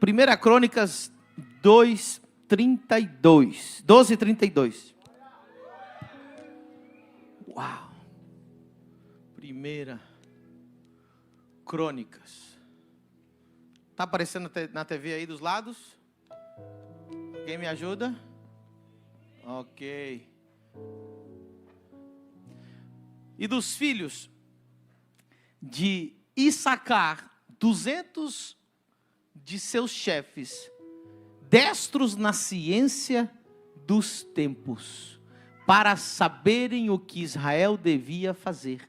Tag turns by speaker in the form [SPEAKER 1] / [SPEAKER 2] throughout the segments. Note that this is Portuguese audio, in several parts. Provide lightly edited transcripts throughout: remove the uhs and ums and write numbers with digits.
[SPEAKER 1] 1 Crônicas 2:32. 12:32. Uau! 1 Crônicas. Está aparecendo na TV aí dos lados? Alguém me ajuda? Ok. E dos filhos de Issacar, 200 de seus chefes, destros na ciência dos tempos, para saberem o que Israel devia fazer.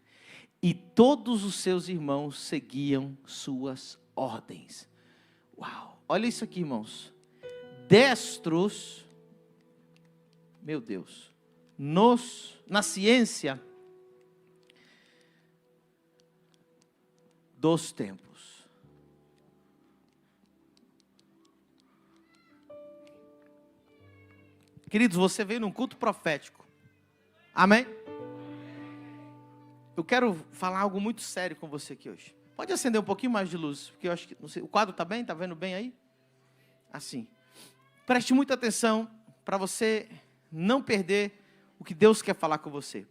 [SPEAKER 1] E todos os seus irmãos seguiam suas ordens. Uau! Olha isso aqui, irmãos. Destros, meu Deus, na ciência dos tempos. Queridos, você veio num culto profético. Amém? Eu quero falar algo muito sério com você aqui hoje. Pode acender um pouquinho mais de luz, porque eu acho que, não sei, o quadro está bem? Está vendo bem aí? Assim. Preste muita atenção para você não perder o que Deus quer falar com você.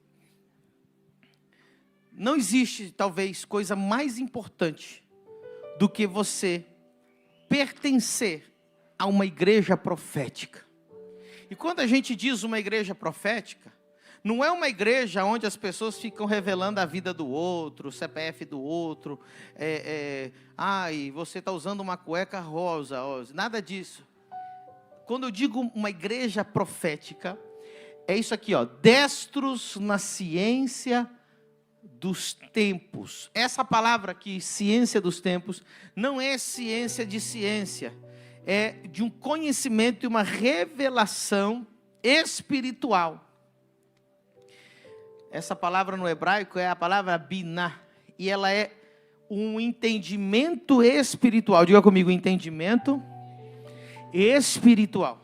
[SPEAKER 1] Não existe, talvez, coisa mais importante do que você pertencer a uma igreja profética. E quando a gente diz uma igreja profética, não é uma igreja onde as pessoas ficam revelando a vida do outro, o CPF do outro, você está usando uma cueca rosa, nada disso. Quando eu digo uma igreja profética, é isso aqui, ó, destros na ciência dos tempos. Essa palavra aqui, ciência dos tempos, não é ciência de ciência, é de um conhecimento e uma revelação espiritual. Essa palavra no hebraico é a palavra binah, e ela é um entendimento espiritual. Diga comigo, entendimento espiritual.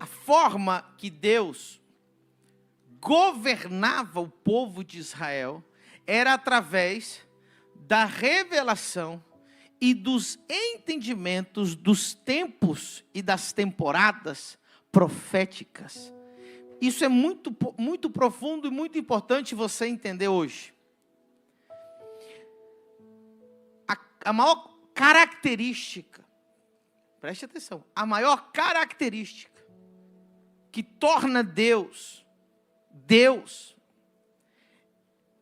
[SPEAKER 1] A forma que Deus governava o povo de Israel era através da revelação e dos entendimentos dos tempos e das temporadas proféticas. Isso é muito, muito profundo e muito importante você entender hoje. A maior característica, preste atenção, a maior característica que torna Deus,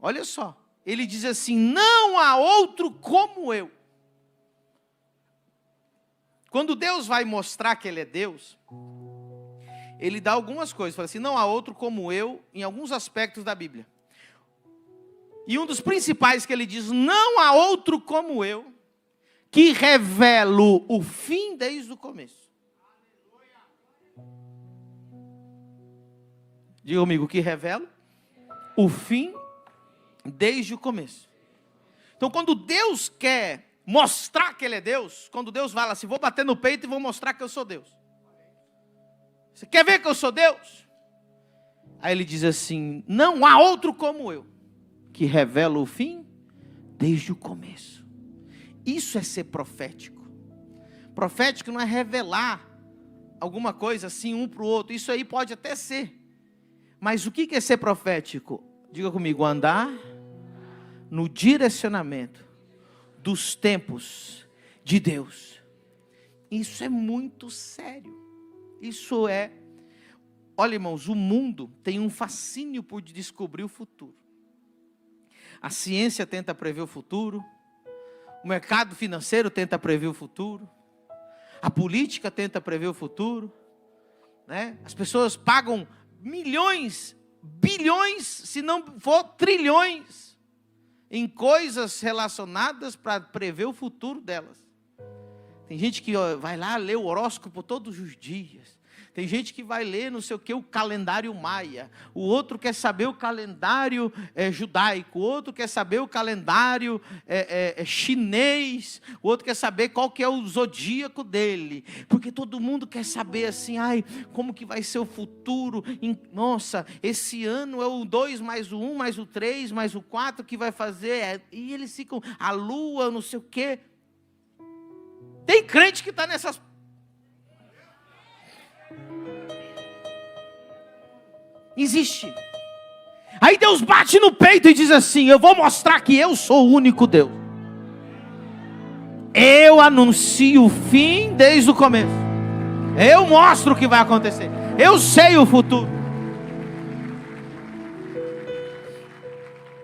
[SPEAKER 1] olha só, ele diz assim, não há outro como eu. Quando Deus vai mostrar que Ele é Deus, Ele dá algumas coisas, fala assim, não há outro como eu, em alguns aspectos da Bíblia. E um dos principais que Ele diz, não há outro como eu, que revelo o fim desde o começo. Diga comigo, que revelo o fim desde o começo. Então, quando Deus quer mostrar que Ele é Deus, quando Deus fala assim, vou bater no peito e vou mostrar que eu sou Deus. Você quer ver que eu sou Deus? Aí Ele diz assim, não há outro como eu, que revela o fim desde o começo. Isso é ser profético. Profético não é revelar alguma coisa assim um para o outro. Isso aí pode até ser. Mas o que é ser profético? Diga comigo, andar no direcionamento dos tempos de Deus. Isso é muito sério. Isso é... Olha, irmãos, o mundo tem um fascínio por descobrir o futuro. A ciência tenta prever o futuro. O mercado financeiro tenta prever o futuro. A política tenta prever o futuro. Né? As pessoas pagam milhões, bilhões, se não for trilhões, em coisas relacionadas para prever o futuro delas. Tem gente que vai lá ler o horóscopo todos os dias. Tem gente que vai ler não sei o que, o calendário maia. O outro quer saber o calendário judaico. O outro quer saber o calendário chinês. O outro quer saber qual que é o zodíaco dele. Porque todo mundo quer saber assim, como que vai ser o futuro. Nossa, esse ano é o 2 mais o 1 mais o 3 mais o 4 que vai fazer. E eles ficam, a lua, não sei o que. Tem crente que está nessas... Existe. Aí Deus bate no peito e diz assim: eu vou mostrar que eu sou o único Deus. Eu anuncio o fim desde o começo. Eu mostro o que vai acontecer. Eu sei o futuro.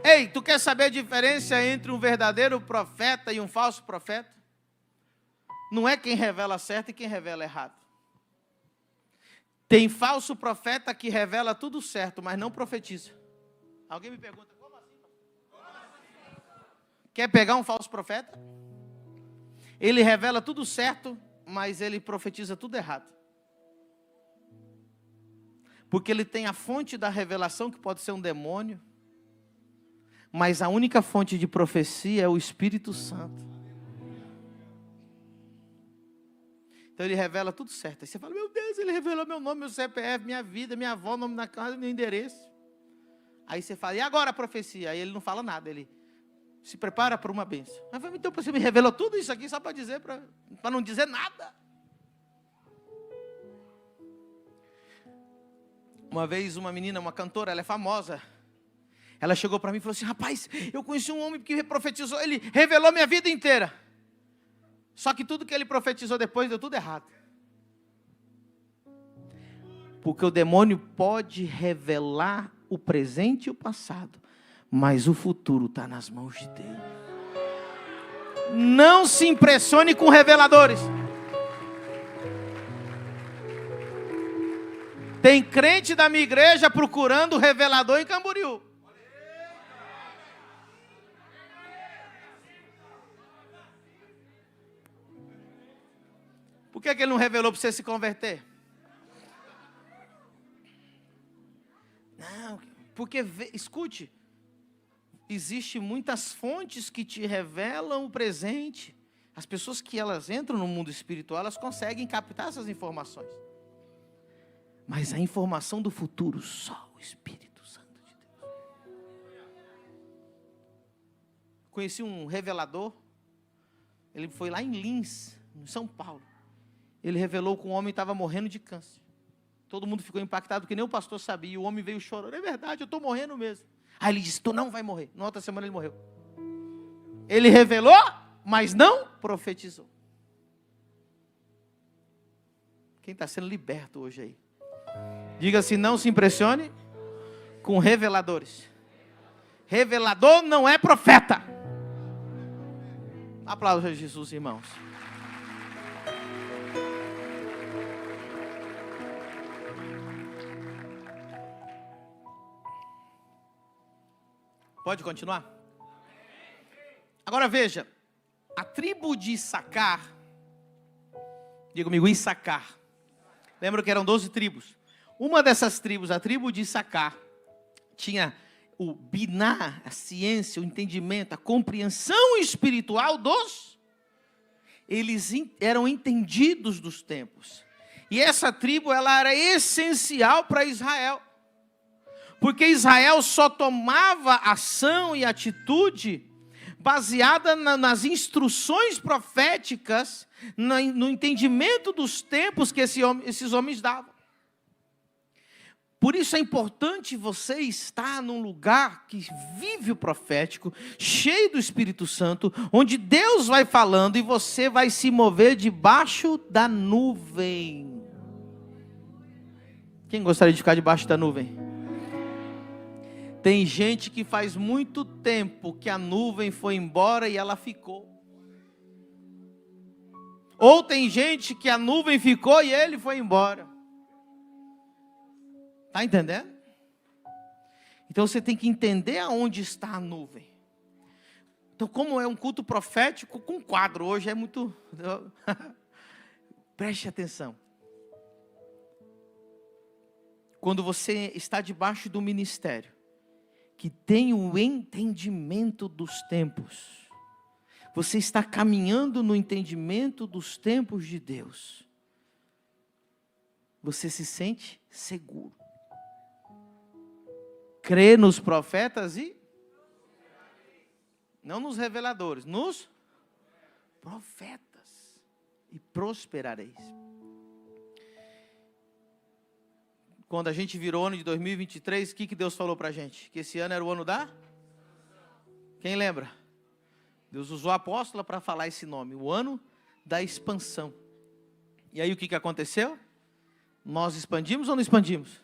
[SPEAKER 1] Ei, tu quer saber a diferença entre um verdadeiro profeta e um falso profeta? Não é quem revela certo e quem revela errado. Tem falso profeta que revela tudo certo, mas não profetiza. Alguém me pergunta, como assim? Quer pegar um falso profeta? Ele revela tudo certo, mas ele profetiza tudo errado. Porque ele tem a fonte da revelação, que pode ser um demônio, mas a única fonte de profecia é o Espírito Santo. Então ele revela tudo certo. Aí você fala, meu Deus, ele revelou meu nome, meu CPF, minha vida, minha avó, nome da casa, meu endereço. Aí você fala, e agora a profecia? Aí ele não fala nada, ele se prepara para uma bênção. Mas então você me revelou tudo isso aqui só para dizer, para não dizer nada. Uma vez uma menina, uma cantora, ela é famosa. Ela chegou para mim e falou assim, rapaz, eu conheci um homem que profetizou, ele revelou minha vida inteira. Só que tudo que ele profetizou depois deu tudo errado. Porque o demônio pode revelar o presente e o passado, mas o futuro está nas mãos de Deus. Não se impressione com reveladores. Tem crente da minha igreja procurando revelador em Camboriú. Por que ele não revelou para você se converter? Não, porque, escute, existem muitas fontes que te revelam o presente. As pessoas que elas entram no mundo espiritual, elas conseguem captar essas informações. Mas a informação do futuro, só o Espírito Santo de Deus. Conheci um revelador, ele foi lá em Lins, em São Paulo. Ele revelou que um homem estava morrendo de câncer. Todo mundo ficou impactado, porque nem o pastor sabia. E o homem veio chorando. É verdade, eu estou morrendo mesmo. Aí ele disse, tu não vai morrer. Na outra semana ele morreu. Ele revelou, mas não profetizou. Quem está sendo liberto hoje aí? Diga assim, não se impressione com reveladores. Revelador não é profeta. Aplausos a Jesus, irmãos. Pode continuar? Agora veja, a tribo de Issacar, diga comigo, Issacar. Lembra que eram 12 tribos? Uma dessas tribos, a tribo de Issacar, tinha o biná, a ciência, o entendimento, a compreensão espiritual dos... Eles eram entendidos dos tempos. E essa tribo, ela era essencial para Israel. Porque Israel só tomava ação e atitude baseada nas instruções proféticas, no entendimento dos tempos que esses homens davam. Por isso é importante você estar num lugar que vive o profético, cheio do Espírito Santo, onde Deus vai falando e você vai se mover debaixo da nuvem. Quem gostaria de ficar debaixo da nuvem? Tem gente que faz muito tempo que a nuvem foi embora e ela ficou. Ou tem gente que a nuvem ficou e ele foi embora. Está entendendo? Então você tem que entender aonde está a nuvem. Então, como é um culto profético com quadro, hoje é muito... Preste atenção. Quando você está debaixo do ministério, que tem o entendimento dos tempos, você está caminhando no entendimento dos tempos de Deus, você se sente seguro. Crê nos profetas e não nos reveladores, nos profetas. e prosperareis. Quando a gente virou o ano de 2023, o que Deus falou para a gente? Que esse ano era o ano da? Quem lembra? Deus usou a apóstola para falar esse nome, o ano da expansão. E aí o que aconteceu? Nós expandimos ou não expandimos?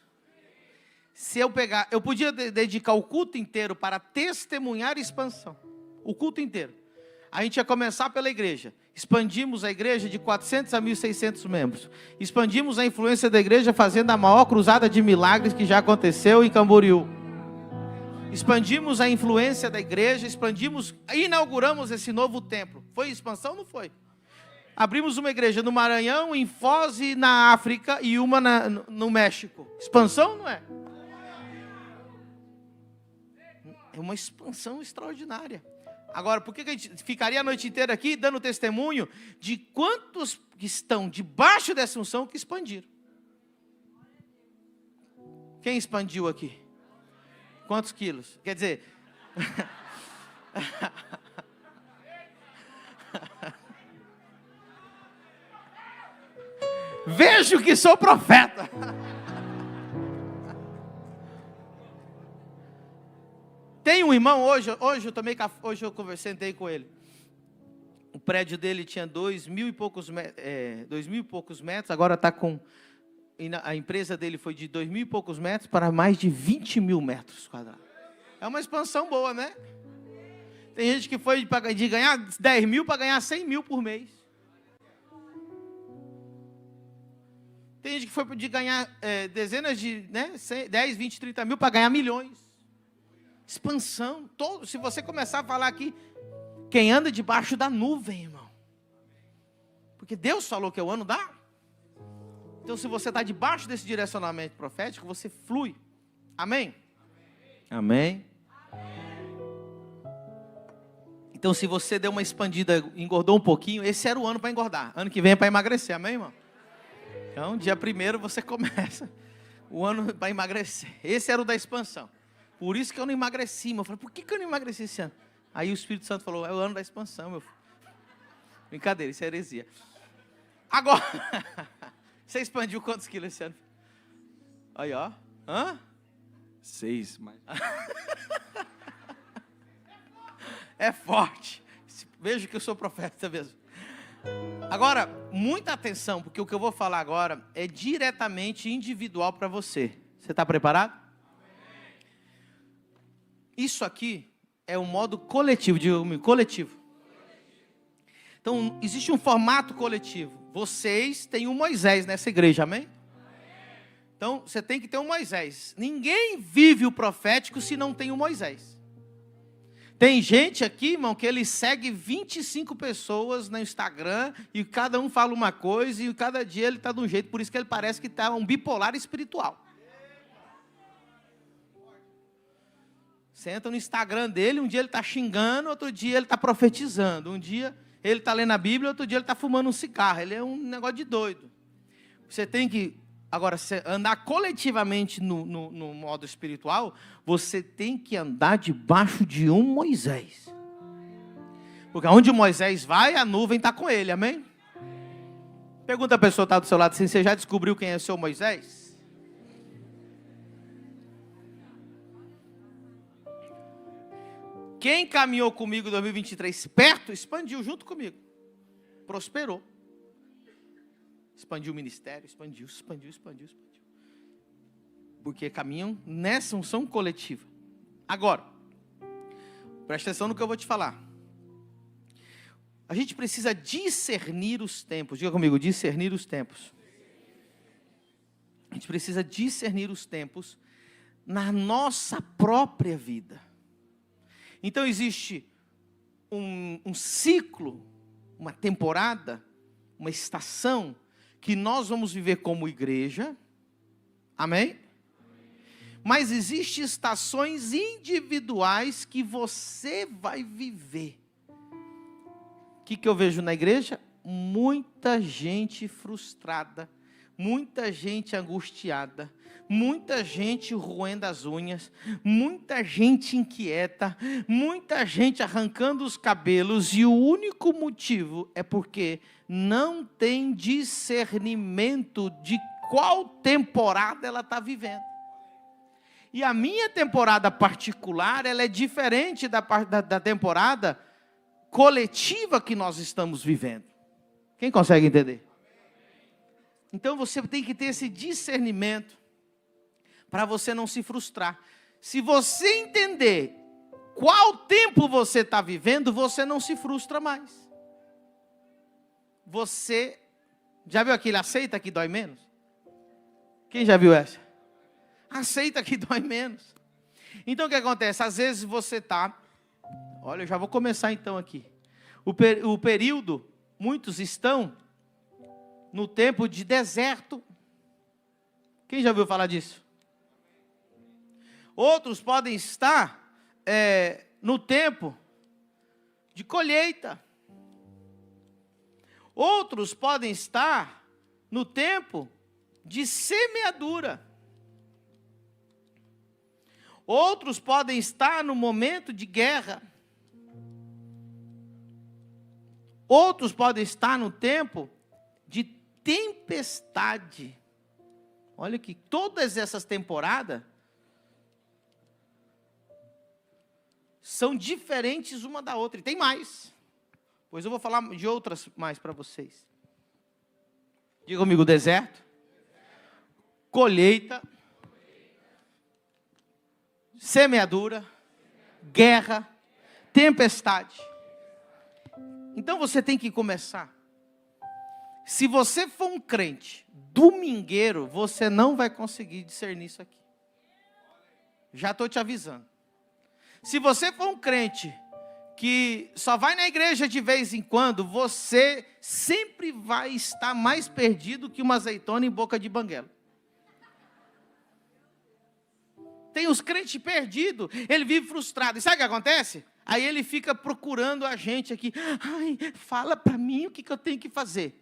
[SPEAKER 1] Se eu pegar, eu podia dedicar o culto inteiro para testemunhar expansão. O culto inteiro. A gente ia começar pela igreja. Expandimos a igreja de 400 a 1.600 membros. Expandimos a influência da igreja fazendo a maior cruzada de milagres que já aconteceu em Camboriú. Expandimos a influência da igreja, inauguramos esse novo templo. Foi expansão ou não foi? Abrimos uma igreja no Maranhão, em Foz e na África e uma no México. Expansão não é? É uma expansão extraordinária. Agora, por que a gente ficaria a noite inteira aqui dando testemunho de quantos que estão debaixo dessa unção que expandiram? Quem expandiu aqui? Quantos quilos? Quer dizer... Vejo que sou profeta. Tem um irmão, hoje eu conversei com ele. O prédio dele tinha 2.000 e poucos metros, agora está com... A empresa dele foi de 2.000 e poucos metros para mais de 20.000 metros quadrados. É uma expansão boa, né? Tem gente que foi de ganhar 10 mil para ganhar 100 mil por mês. Tem gente que foi de ganhar dezenas de 10, 20, 30 mil para ganhar milhões. Expansão. Se você começar a falar aqui, quem anda debaixo da nuvem, irmão. Porque Deus falou que é o ano da. Então, se você está debaixo desse direcionamento profético, você flui. Amém? Amém. Então, se você deu uma expandida, engordou um pouquinho, esse era o ano para engordar. Ano que vem é para emagrecer, amém, irmão? Então, dia 1º você começa o ano para emagrecer. Esse era o da expansão. Por isso que eu não emagreci, irmão. Eu falei, por que eu não emagreci esse ano? Aí o Espírito Santo falou, é o ano da expansão, meu filho. Brincadeira, isso é heresia. Agora, você expandiu quantos quilos esse ano? Aí, ó.
[SPEAKER 2] 6, mas...
[SPEAKER 1] É forte. Vejo que eu sou profeta mesmo. Agora, muita atenção, porque o que eu vou falar agora é diretamente individual para você. Você está preparado? Isso aqui é um modo coletivo, digo coletivo. Então, existe um formato coletivo. Vocês têm um Moisés nessa igreja, amém? Então, você tem que ter um Moisés. Ninguém vive o profético se não tem um Moisés. Tem gente aqui, irmão, que ele segue 25 pessoas no Instagram e cada um fala uma coisa e cada dia ele está de um jeito. Por isso que ele parece que está um bipolar espiritual. Você entra no Instagram dele, um dia ele está xingando, outro dia ele está profetizando. Um dia ele está lendo a Bíblia, outro dia ele está fumando um cigarro. Ele é um negócio de doido. Você tem que... Agora, se andar coletivamente no modo espiritual, você tem que andar debaixo de um Moisés. Porque onde o Moisés vai, a nuvem está com ele, amém? Pergunta a pessoa que está do seu lado, assim, você já descobriu quem é o seu Moisés? Quem caminhou comigo em 2023 perto, expandiu junto comigo. Prosperou. Expandiu o ministério, expandiu. Porque caminham nessa unção coletiva. Agora, presta atenção no que eu vou te falar. A gente precisa discernir os tempos. Diga comigo, discernir os tempos. A gente precisa discernir os tempos na nossa própria vida. Então existe um ciclo, uma temporada, uma estação que nós vamos viver como igreja, amém? Mas existem estações individuais que você vai viver. O que eu vejo na igreja? Muita gente frustrada, muita gente angustiada, muita gente roendo as unhas, muita gente inquieta, muita gente arrancando os cabelos, e o único motivo é porque não tem discernimento de qual temporada ela está vivendo. E a minha temporada particular, ela é diferente da temporada coletiva que nós estamos vivendo. Quem consegue entender? Então você tem que ter esse discernimento para você não se frustrar. Se você entender qual tempo você está vivendo, você não se frustra mais. Você já viu aquele aceita que dói menos? Quem já viu essa? Aceita que dói menos. Então o que acontece? Às vezes você está... Olha, eu já vou começar então aqui. O período, muitos estão no tempo de deserto. Quem já ouviu falar disso? Outros podem estar no tempo de colheita. Outros podem estar no tempo de semeadura. Outros podem estar no momento de guerra. Outros podem estar no tempo de tempestade. Olha que todas essas temporadas são diferentes uma da outra. E tem mais. Pois eu vou falar de outras mais para vocês. Diga comigo: deserto, colheita, semeadura, guerra, tempestade. Então você tem que começar. Se você for um crente domingueiro, você não vai conseguir discernir isso aqui. Já estou te avisando. Se você for um crente que só vai na igreja de vez em quando, você sempre vai estar mais perdido que uma azeitona em boca de banguela. Tem os crentes perdidos, ele vive frustrado. E sabe o que acontece? Aí ele fica procurando a gente aqui. Ai, fala para mim o que eu tenho que fazer.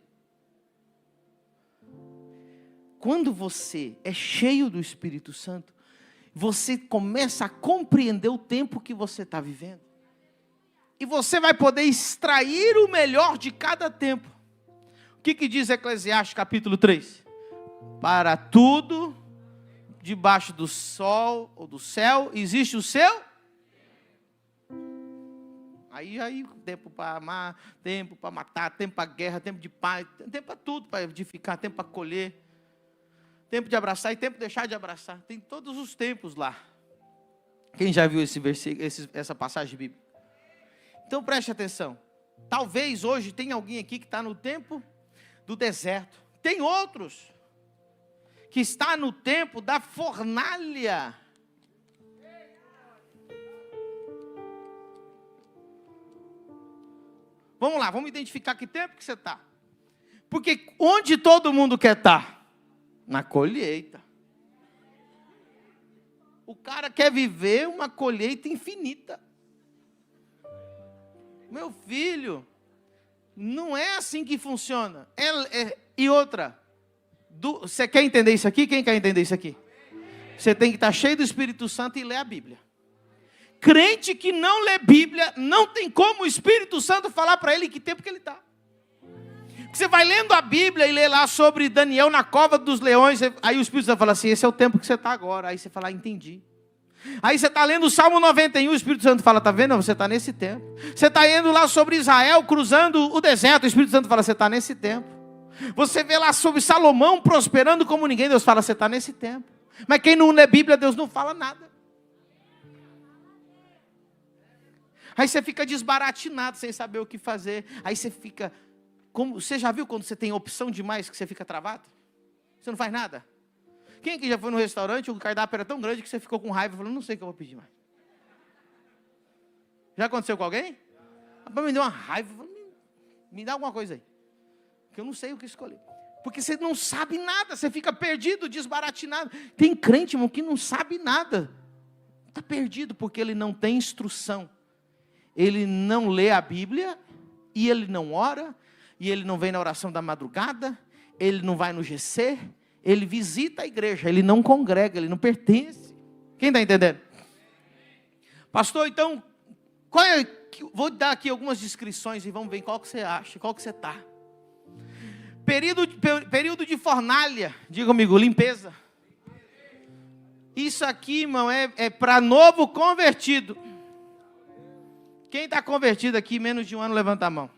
[SPEAKER 1] Quando você é cheio do Espírito Santo, você começa a compreender o tempo que você está vivendo. E você vai poder extrair o melhor de cada tempo. O que diz Eclesiastes capítulo 3? Para tudo, debaixo do sol ou do céu, existe o seu? Aí tempo para amar, tempo para matar, tempo para guerra, tempo de paz, tempo para tudo, para edificar, tempo para colher, tempo de abraçar e tempo de deixar de abraçar. Tem todos os tempos lá. Quem já viu esse versículo, essa passagem bíblica? Então preste atenção. Talvez hoje tenha alguém aqui que está no tempo do deserto. Tem outros que está no tempo da fornalha. Vamos lá, vamos identificar que tempo que você está. Porque onde todo mundo quer estar? Na colheita. O cara quer viver uma colheita infinita. Meu filho, não é assim que funciona. E outra, você quer entender isso aqui? Quem quer entender isso aqui? Você tem que estar cheio do Espírito Santo e ler a Bíblia. Crente que não lê Bíblia, não tem como o Espírito Santo falar para ele que tempo que ele está. Você vai lendo a Bíblia e lê lá sobre Daniel na cova dos leões, aí o Espírito Santo fala assim, esse é o tempo que você está agora. Aí você fala, entendi. Aí você está lendo o Salmo 91, o Espírito Santo fala, está vendo? Você está nesse tempo. Você está indo lá sobre Israel, cruzando o deserto, o Espírito Santo fala, você está nesse tempo. Você vê lá sobre Salomão prosperando como ninguém, Deus fala, você está nesse tempo. Mas quem não lê Bíblia, Deus não fala nada. Aí você fica desbaratinado, sem saber o que fazer. Aí você fica... Você já viu quando você tem opção demais que você fica travado? Você não faz nada? Quem aqui já foi no restaurante, o cardápio era tão grande que você ficou com raiva e falou, não sei o que eu vou pedir mais. Já aconteceu com alguém? Rapaz, me deu uma raiva, me dá alguma coisa aí. Que eu não sei o que escolher. Porque você não sabe nada, você fica perdido, desbaratinado. Tem crente, irmão, que não sabe nada. Está perdido porque ele não tem instrução. Ele não lê a Bíblia, e ele não ora, e ele não vem na oração da madrugada, ele não vai no GC, ele visita a igreja, ele não congrega, ele não pertence. Quem está entendendo? Pastor, então, vou dar aqui algumas descrições e vamos ver qual que você acha, qual que você está. Período de fornalha, diga comigo, limpeza. Isso aqui, irmão, é para novo convertido. Quem está convertido aqui, menos de um ano, levanta a mão.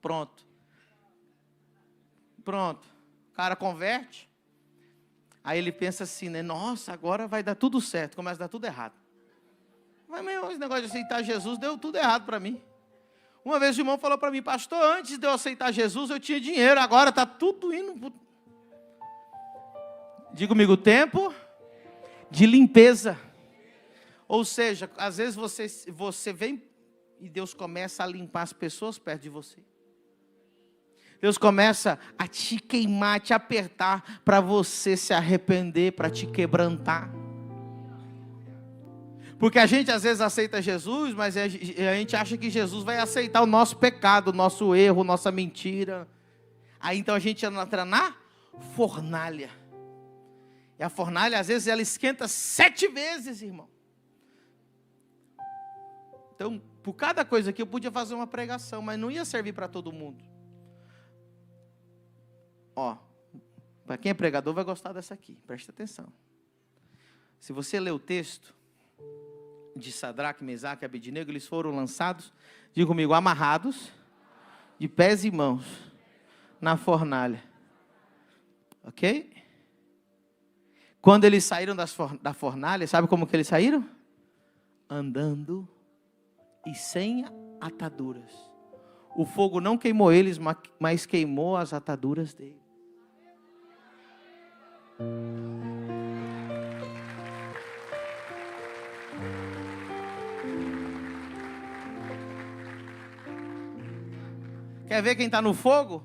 [SPEAKER 1] Pronto. O cara converte. Aí ele pensa assim, né? Nossa, agora vai dar tudo certo. Começa a dar tudo errado. Mas meu, esse negócio de aceitar Jesus deu tudo errado para mim. Uma vez o irmão falou para mim, pastor, antes de eu aceitar Jesus, eu tinha dinheiro. Agora está tudo indo. Diga comigo, tempo de limpeza. Ou seja, às vezes você vem e Deus começa a limpar as pessoas perto de você. Deus começa a te queimar, te apertar, para você se arrepender, para te quebrantar. Porque a gente às vezes aceita Jesus, mas a gente acha que Jesus vai aceitar o nosso pecado, o nosso erro, nossa mentira. Aí então a gente entra na fornalha. E a fornalha às vezes ela esquenta 7 vezes, irmão. Então, por cada coisa aqui eu podia fazer uma pregação, mas não ia servir para todo mundo. Ó, para quem é pregador vai gostar dessa aqui, preste atenção. Se você ler o texto de Sadraque, Mesaque e Abednego, eles foram lançados, diga comigo, amarrados, de pés e mãos, na fornalha. Ok? Quando eles saíram da fornalha, sabe como que eles saíram? Andando e sem ataduras. O fogo não queimou eles, mas queimou as ataduras deles. Quer ver quem está no fogo?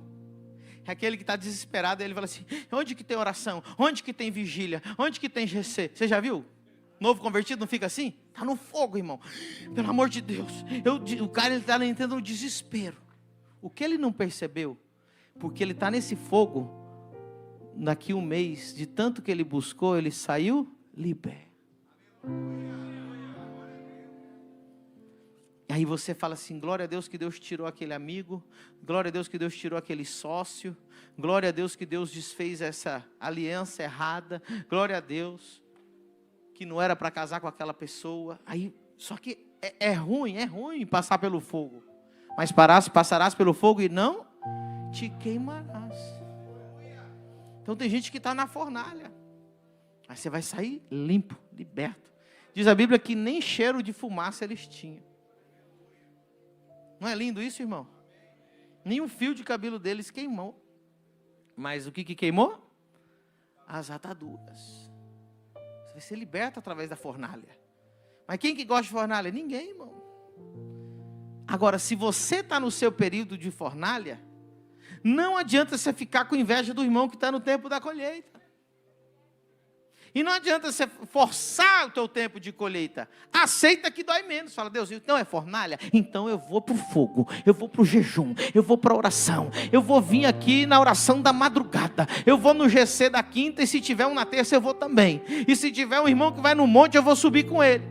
[SPEAKER 1] É aquele que está desesperado. Ele fala assim, onde que tem oração? Onde que tem vigília? Onde que tem GC? Você já viu? Novo convertido não fica assim? Está no fogo, irmão. Pelo amor de Deus. O cara está entrando no desespero. O que ele não percebeu? Porque ele está nesse fogo. Daqui um mês, de tanto que ele buscou, ele saiu liberto. Aí você fala assim, glória a Deus que Deus tirou aquele amigo, glória a Deus que Deus tirou aquele sócio, glória a Deus que Deus desfez essa aliança errada, glória a Deus que não era para casar com aquela pessoa. Aí, só que é ruim passar pelo fogo, mas passarás pelo fogo e não te queimarás. Então tem gente que está na fornalha, aí você vai sair limpo, liberto. Diz a Bíblia que nem cheiro de fumaça eles tinham. Não é lindo isso, irmão? Nenhum fio de cabelo deles queimou. Mas o que queimou? As ataduras. Você vai ser liberto através da fornalha. Mas quem que gosta de fornalha? Ninguém, irmão. Agora, se você está no seu período de fornalha, não adianta você ficar com inveja do irmão que está no tempo da colheita. E não adianta você forçar o teu tempo de colheita. Aceita que dói menos. Fala, Deus, então é fornalha? Então eu vou para o fogo, eu vou para o jejum, eu vou para a oração. Eu vou vir aqui na oração da madrugada. Eu vou no GC da quinta e se tiver um na terça eu vou também. E se tiver um irmão que vai no monte eu vou subir com ele.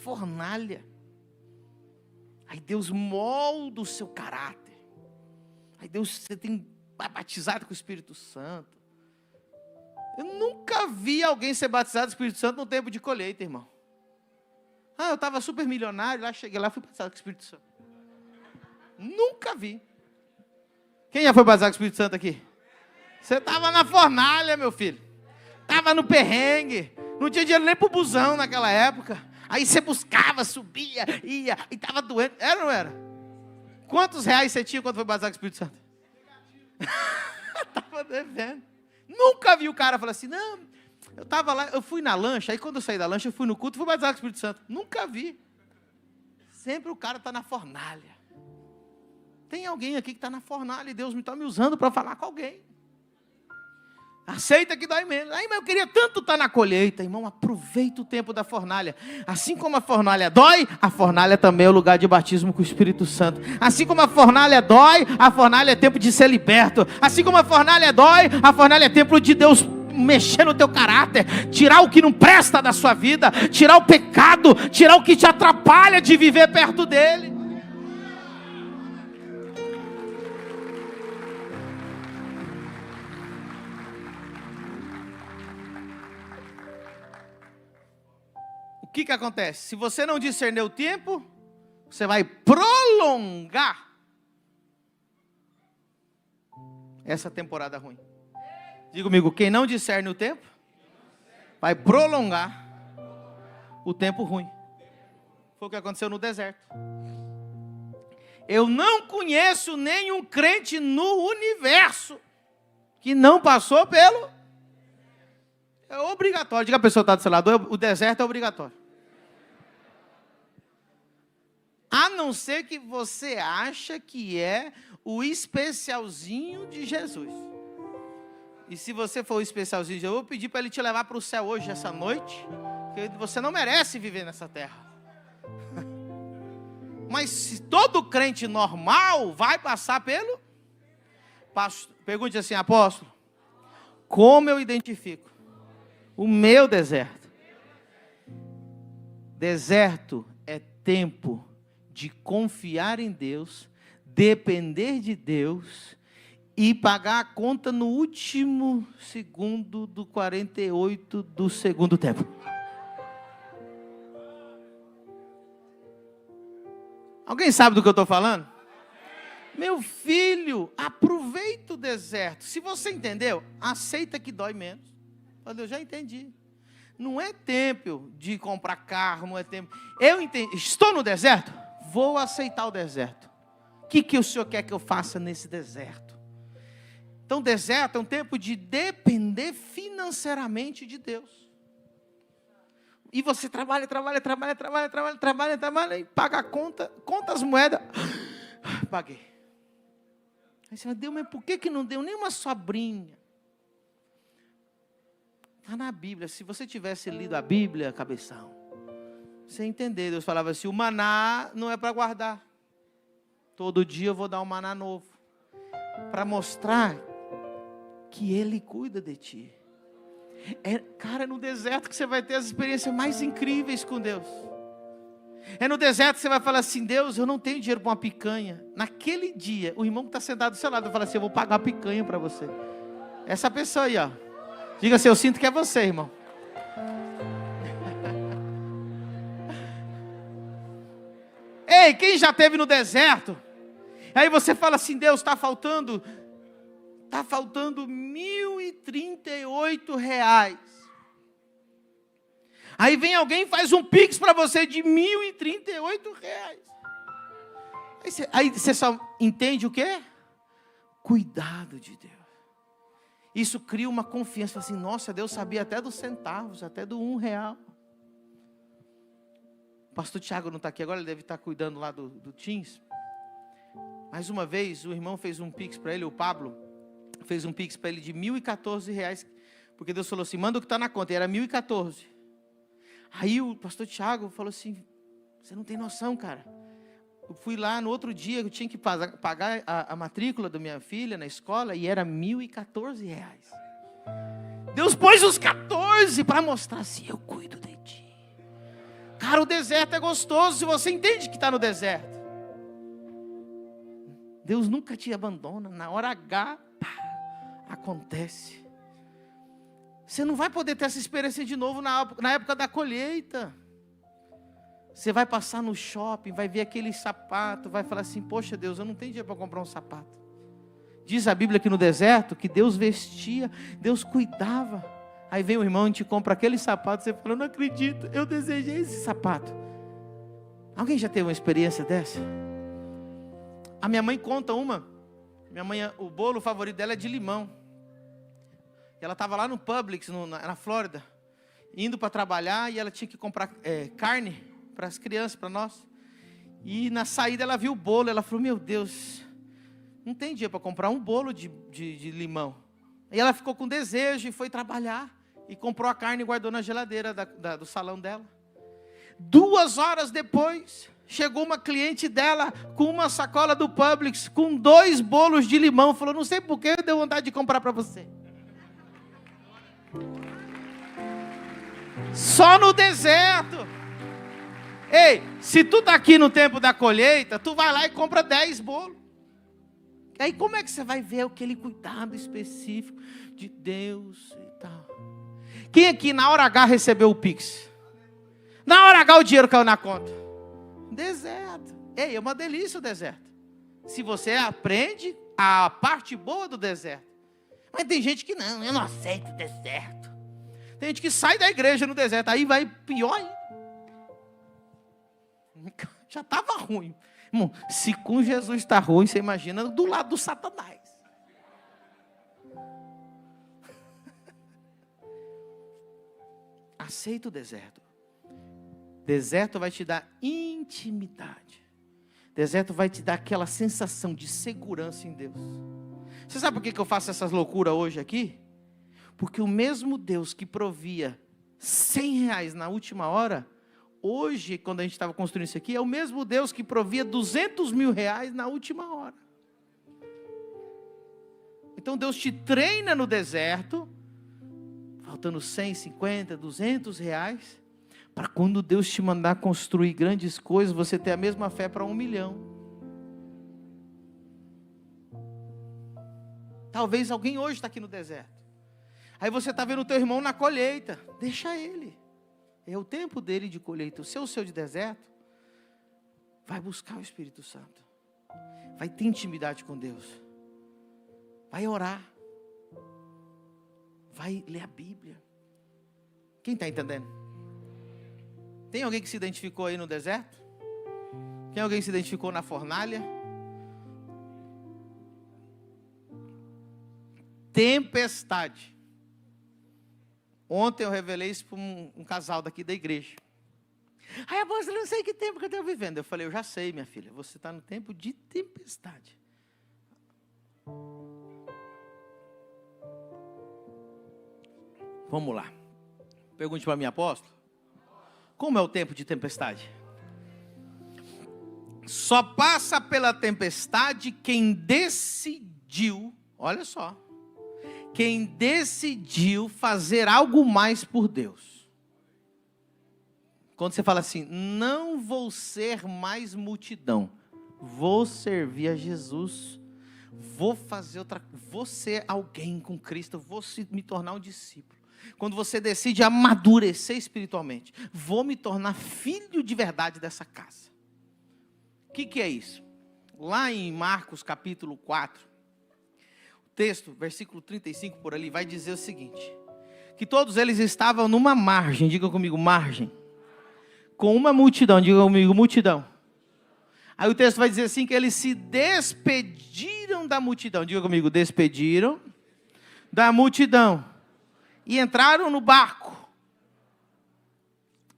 [SPEAKER 1] Fornalha. Aí Deus molda o seu caráter. Aí você tem batizado com o Espírito Santo. Eu nunca vi alguém ser batizado com o Espírito Santo no tempo de colheita, irmão. Eu estava super milionário, cheguei lá, fui batizado com o Espírito Santo. Nunca vi. Quem já foi batizado com o Espírito Santo aqui? Você estava na fornalha, meu filho. Estava no perrengue. Não tinha dinheiro nem para o busão naquela época. Aí você buscava, subia, ia, e estava doente. Era ou não era? Quantos reais você tinha quando foi batizado com o Espírito Santo? Estava devendo. Nunca vi o cara falar assim, não, eu estava lá, eu fui na lancha, aí quando eu saí da lancha, eu fui no culto, fui batizado com o Espírito Santo. Nunca vi. Sempre o cara está na fornalha. Tem alguém aqui que está na fornalha e Deus está me usando para falar com alguém. Aceita que dói menos. Aí, mas eu queria tanto estar na colheita. Irmão, aproveita o tempo da fornalha. Assim como a fornalha dói, a fornalha também é o lugar de batismo com o Espírito Santo. Assim como a fornalha dói, a fornalha é tempo de ser liberto. Assim como a fornalha dói, a fornalha é tempo de Deus mexer no teu caráter, tirar o que não presta da sua vida, tirar o pecado, tirar o que te atrapalha de viver perto dele. O que acontece? Se você não discernir o tempo, você vai prolongar essa temporada ruim. Diga comigo, quem não discerne o tempo, vai prolongar o tempo ruim. Foi o que aconteceu no deserto. Eu não conheço nenhum crente no universo que não passou pelo... É obrigatório. Diga a pessoa que está do seu lado, o deserto é obrigatório. A não ser que você acha que é o especialzinho de Jesus. E se você for o especialzinho de Jesus, eu vou pedir para ele te levar para o céu hoje, essa noite. Porque você não merece viver nessa terra. Mas se todo crente normal vai passar pelo... Pergunte assim, apóstolo, como eu identifico o meu deserto? Deserto é tempo de confiar em Deus, depender de Deus e pagar a conta no último segundo do 48 do segundo tempo. Alguém sabe do que eu estou falando? Meu filho, aproveita o deserto. Se você entendeu, aceita que dói menos. Eu já entendi. Não é tempo de comprar carro, não é tempo. Eu entendi. Estou no deserto? Vou aceitar o deserto. O que o Senhor quer que eu faça nesse deserto? Então, deserto é um tempo de depender financeiramente de Deus. E você trabalha e paga a conta, conta as moedas. Paguei. Aí você vai, Deus, mas por que não deu nem uma sobrinha? Está na Bíblia. Se você tivesse lido a Bíblia, cabeção, você entender, Deus falava assim, o maná não é para guardar. Todo dia eu vou dar um maná novo. Para mostrar que Ele cuida de ti. Cara, é no deserto que você vai ter as experiências mais incríveis com Deus. É no deserto que você vai falar assim, Deus, eu não tenho dinheiro para uma picanha. Naquele dia, o irmão que está sentado do seu lado vai falar assim, eu vou pagar uma picanha para você. Essa pessoa aí, ó. Diga assim, eu sinto que é você, irmão. Ei, quem já esteve no deserto? Aí você fala assim, Deus, está faltando R$1.038. Aí vem alguém e faz um pix para você de R$1.038. Aí você só entende o quê? Cuidado de Deus. Isso cria uma confiança, assim, nossa, Deus sabia até dos centavos, até do R$1. O pastor Tiago não está aqui agora, ele deve estar cuidando lá do Teams. Mais uma vez, o irmão fez um pix para ele, o Pablo, fez um pix para ele de R$1.014, porque Deus falou assim, manda o que está na conta, e era R$1.014. Aí o pastor Tiago falou assim, você não tem noção, cara. Eu fui lá no outro dia, eu tinha que pagar a matrícula da minha filha na escola, e era R$1.014. Deus pôs os 14 para mostrar assim, eu cuido de ti. Cara, o deserto é gostoso, se você entende que está no deserto. Deus nunca te abandona, na hora H, pá, acontece. Você não vai poder ter essa experiência de novo na época da colheita. Você vai passar no shopping, vai ver aquele sapato, vai falar assim, poxa Deus, eu não tenho dinheiro para comprar um sapato. Diz a Bíblia que no deserto, que Deus vestia, Deus cuidava. Aí vem o irmão e te compra aquele sapato, você fala, não acredito, eu desejei esse sapato. Alguém já teve uma experiência dessa? A minha mãe conta uma. Minha mãe, o bolo favorito dela é de limão. Ela estava lá no Publix, na Flórida, indo para trabalhar, e ela tinha que comprar carne para as crianças, para nós. E na saída ela viu o bolo, ela falou, meu Deus, não tem dinheiro para comprar um bolo de limão. E ela ficou com desejo e foi trabalhar. E comprou a carne e guardou na geladeira do salão dela. 2 horas depois, chegou uma cliente dela com uma sacola do Publix, com 2 bolos de limão. Falou, não sei por que deu vontade de comprar para você. Só no deserto. Ei, se tu está aqui no tempo da colheita, tu vai lá e compra 10 bolos. Aí como é que você vai ver aquele cuidado específico de Deus e tal? Quem aqui na hora H recebeu o Pix? Na hora H o dinheiro caiu na conta. Deserto. Ei, é uma delícia o deserto. Se você aprende a parte boa do deserto. Mas tem gente que não, eu não aceito o deserto. Tem gente que sai da igreja no deserto, aí vai pior ainda. Já estava ruim. Irmão, se com Jesus está ruim, você imagina do lado do Satanás. Aceita o deserto. Deserto vai te dar intimidade. Deserto vai te dar aquela sensação de segurança em Deus. Você sabe por que eu faço essas loucuras hoje aqui? Porque o mesmo Deus que provia R$100 na última hora, hoje, quando a gente estava construindo isso aqui, é o mesmo Deus que provia R$200 mil na última hora. Então Deus te treina no deserto, faltando 100, 50, R$200, para quando Deus te mandar construir grandes coisas, você ter a mesma fé para 1 milhão. Talvez alguém hoje está aqui no deserto. Aí você está vendo o teu irmão na colheita. Deixa ele. É o tempo dele de colheita. O seu de deserto. Vai buscar o Espírito Santo. Vai ter intimidade com Deus. Vai orar. Vai ler a Bíblia. Quem está entendendo? Tem alguém que se identificou aí no deserto? Tem alguém que se identificou na fornalha? Tempestade. Ontem eu revelei isso para um casal daqui da igreja. Aí a moça, eu não sei que tempo que eu estou vivendo. Eu falei, eu já sei, minha filha, você está no tempo de tempestade. Vamos lá. Pergunte para mim, apóstolo. Como é o tempo de tempestade? Só passa pela tempestade quem decidiu, olha só, quem decidiu fazer algo mais por Deus. Quando você fala assim, não vou ser mais multidão, vou servir a Jesus, vou ser alguém com Cristo, vou me tornar um discípulo. Quando você decide amadurecer espiritualmente, vou me tornar filho de verdade dessa casa. O que é isso? Lá em Marcos capítulo 4, texto, versículo 35 por ali, vai dizer o seguinte, que todos eles estavam numa margem, diga comigo, margem, com uma multidão, diga comigo, multidão. Aí o texto vai dizer assim, que eles se despediram da multidão, diga comigo, despediram da multidão, e entraram no barco.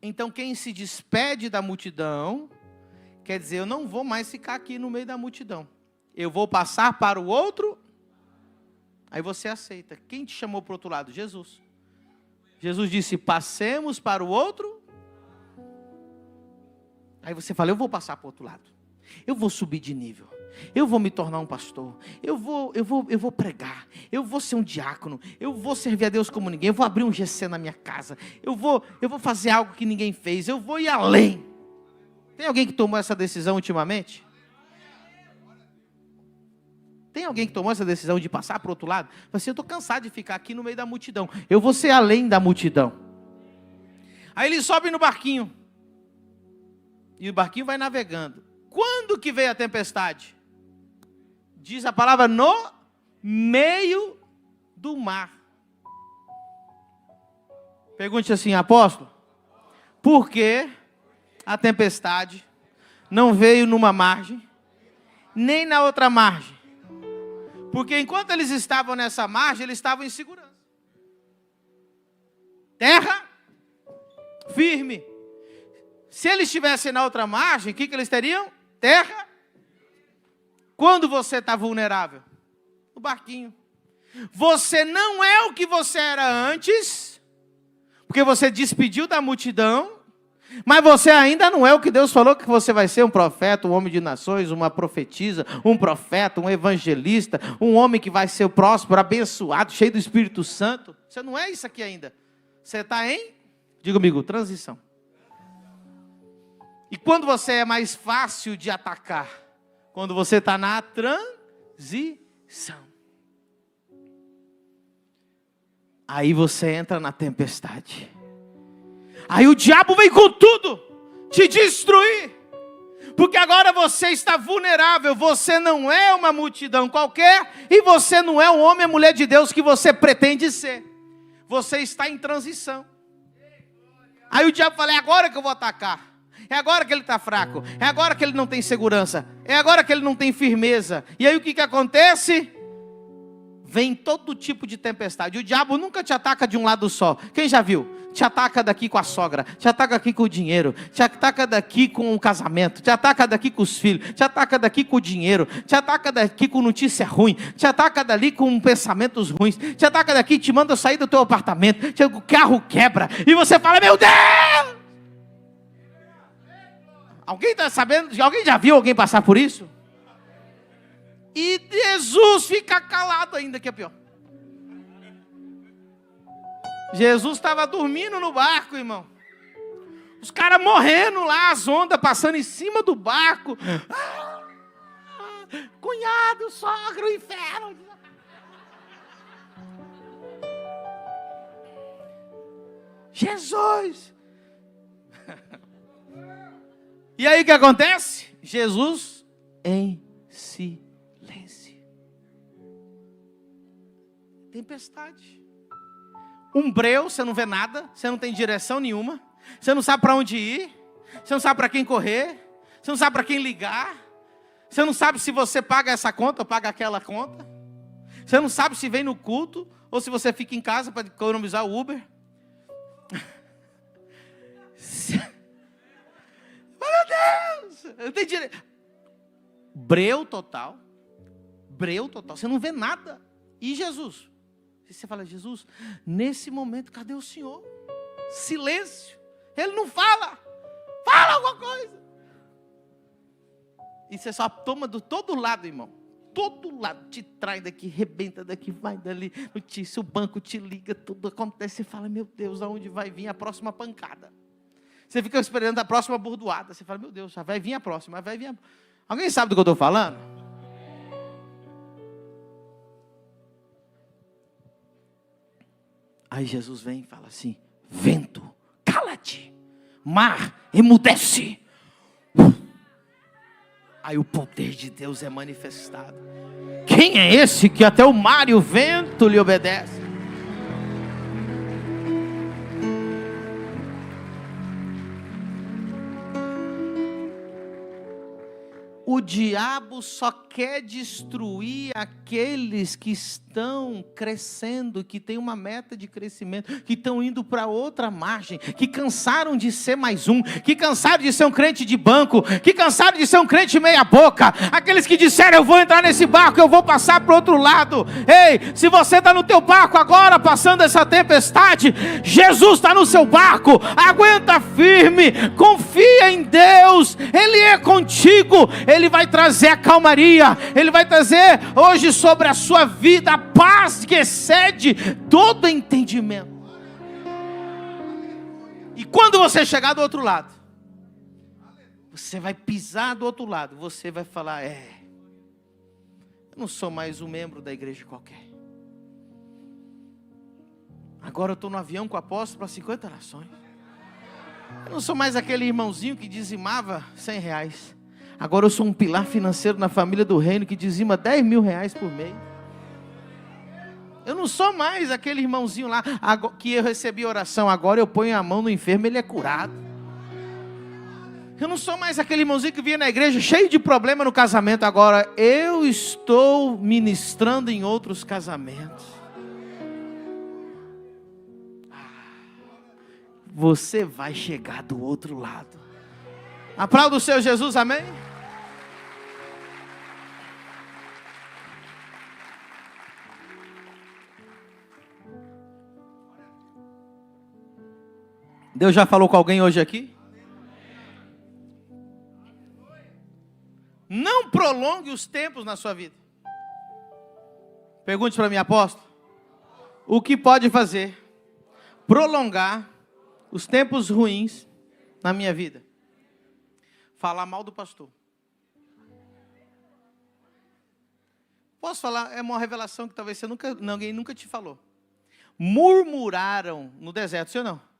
[SPEAKER 1] Então quem se despede da multidão, quer dizer, eu não vou mais ficar aqui no meio da multidão, eu vou passar para o outro. Aí você aceita. Quem te chamou para o outro lado? Jesus. Jesus disse, passemos para o outro. Aí você fala, eu vou passar para o outro lado. Eu vou subir de nível. Eu vou me tornar um pastor. Eu vou pregar. Eu vou ser um diácono. Eu vou servir a Deus como ninguém. Eu vou abrir um GC na minha casa. Eu vou fazer algo que ninguém fez. Eu vou ir além. Tem alguém que tomou essa decisão ultimamente? Tem alguém que tomou essa decisão de passar para o outro lado? Assim, eu estou cansado de ficar aqui no meio da multidão. Eu vou ser além da multidão. Aí ele sobe no barquinho. E o barquinho vai navegando. Quando que veio a tempestade? Diz a palavra, no meio do mar. Pergunte assim, apóstolo, por que a tempestade não veio numa margem, nem na outra margem? Porque enquanto eles estavam nessa margem, eles estavam em segurança. Terra firme. Se eles estivessem na outra margem, o que eles teriam? Terra. Quando você está vulnerável? No barquinho. Você não é o que você era antes, porque você despediu da multidão, mas você ainda não é o que Deus falou que você vai ser: um profeta, um homem de nações, uma profetisa, um profeta, um evangelista, um homem que vai ser próspero, abençoado, cheio do Espírito Santo. Você não é isso aqui ainda. Você está em, diga comigo, transição. E quando você é mais fácil de atacar? Quando você está na transição. Aí você entra na tempestade. Aí o diabo vem com tudo, te destruir. Porque agora você está vulnerável. Você não é uma multidão qualquer. E você não é o homem e mulher de Deus que você pretende ser. Você está em transição. Aí o diabo fala: é agora que eu vou atacar. É agora que ele está fraco. É agora que ele não tem segurança. É agora que ele não tem firmeza. E aí o que acontece? Vem todo tipo de tempestade. O diabo nunca te ataca de um lado só. Quem já viu? Te ataca daqui com a sogra, te ataca aqui com o dinheiro, te ataca daqui com o casamento, te ataca daqui com os filhos, te ataca daqui com o dinheiro, te ataca daqui com notícia ruim, te ataca dali com pensamentos ruins, te ataca daqui, te manda sair do teu apartamento, o carro quebra, e você fala: meu Deus! Alguém está sabendo? Alguém já viu alguém passar por isso? E Jesus fica calado ainda, que é pior. Jesus estava dormindo no barco, irmão. Os caras morrendo lá, as ondas passando em cima do barco. Cunhado, sogra, o inferno. Jesus. E aí o que acontece? Jesus em silêncio. Tempestade. Um breu, você não vê nada, você não tem direção nenhuma, você não sabe para onde ir, você não sabe para quem correr, você não sabe para quem ligar, você não sabe se você paga essa conta ou paga aquela conta, você não sabe se vem no culto ou se você fica em casa para economizar o Uber. Meu Deus, eu tenho direito. Breu total, você não vê nada. E Jesus? E você fala: Jesus, nesse momento, cadê o Senhor? Silêncio. Ele não fala. Fala alguma coisa. E você só toma do todo lado, irmão. Todo lado. Te trai daqui, rebenta daqui, vai dali. Notícia, o banco te liga, tudo acontece. Você fala: meu Deus, aonde vai vir a próxima pancada? Você fica esperando a próxima burdoada. Você fala: meu Deus, já vai vir a próxima. Vai vir a... Alguém sabe do que eu estou falando? Aí Jesus vem e fala assim: vento, cala-te. Mar, emudece. Aí o poder de Deus é manifestado. Quem é esse que até o mar e o vento lhe obedecem? O diabo só quer destruir aqueles que estão crescendo, que têm uma meta de crescimento, que estão indo para outra margem, que cansaram de ser mais um, que cansaram de ser um crente de banco, que cansaram de ser um crente meia boca, aqueles que disseram: eu vou entrar nesse barco, eu vou passar para o outro lado. Ei, se você está no teu barco agora, passando essa tempestade, Jesus está no seu barco. Aguenta firme, confia em Deus, Ele é contigo. Ele vai trazer a calmaria, Ele vai trazer hoje sobre a sua vida a paz que excede todo entendimento. E quando você chegar do outro lado, você vai pisar do outro lado, você vai falar: eu não sou mais um membro da igreja qualquer. Agora eu estou no avião com o apóstolo para 50 nações. Eu não sou mais aquele irmãozinho que dizimava R$100. Agora eu sou um pilar financeiro na família do reino que dizima R$10.000 por mês. Eu não sou mais aquele irmãozinho lá que eu recebi oração. Agora eu ponho a mão no enfermo, ele é curado. Eu não sou mais aquele irmãozinho que vinha na igreja cheio de problema no casamento. Agora eu estou ministrando em outros casamentos. Você vai chegar do outro lado. Aplauda o seu Jesus, amém? Deus já falou com alguém hoje aqui? Não prolongue os tempos na sua vida. Pergunte para mim, apóstolo, o que pode fazer prolongar os tempos ruins na minha vida? Falar mal do pastor. Posso falar? É uma revelação que talvez ninguém nunca te falou. Murmuraram no deserto, sim ou não?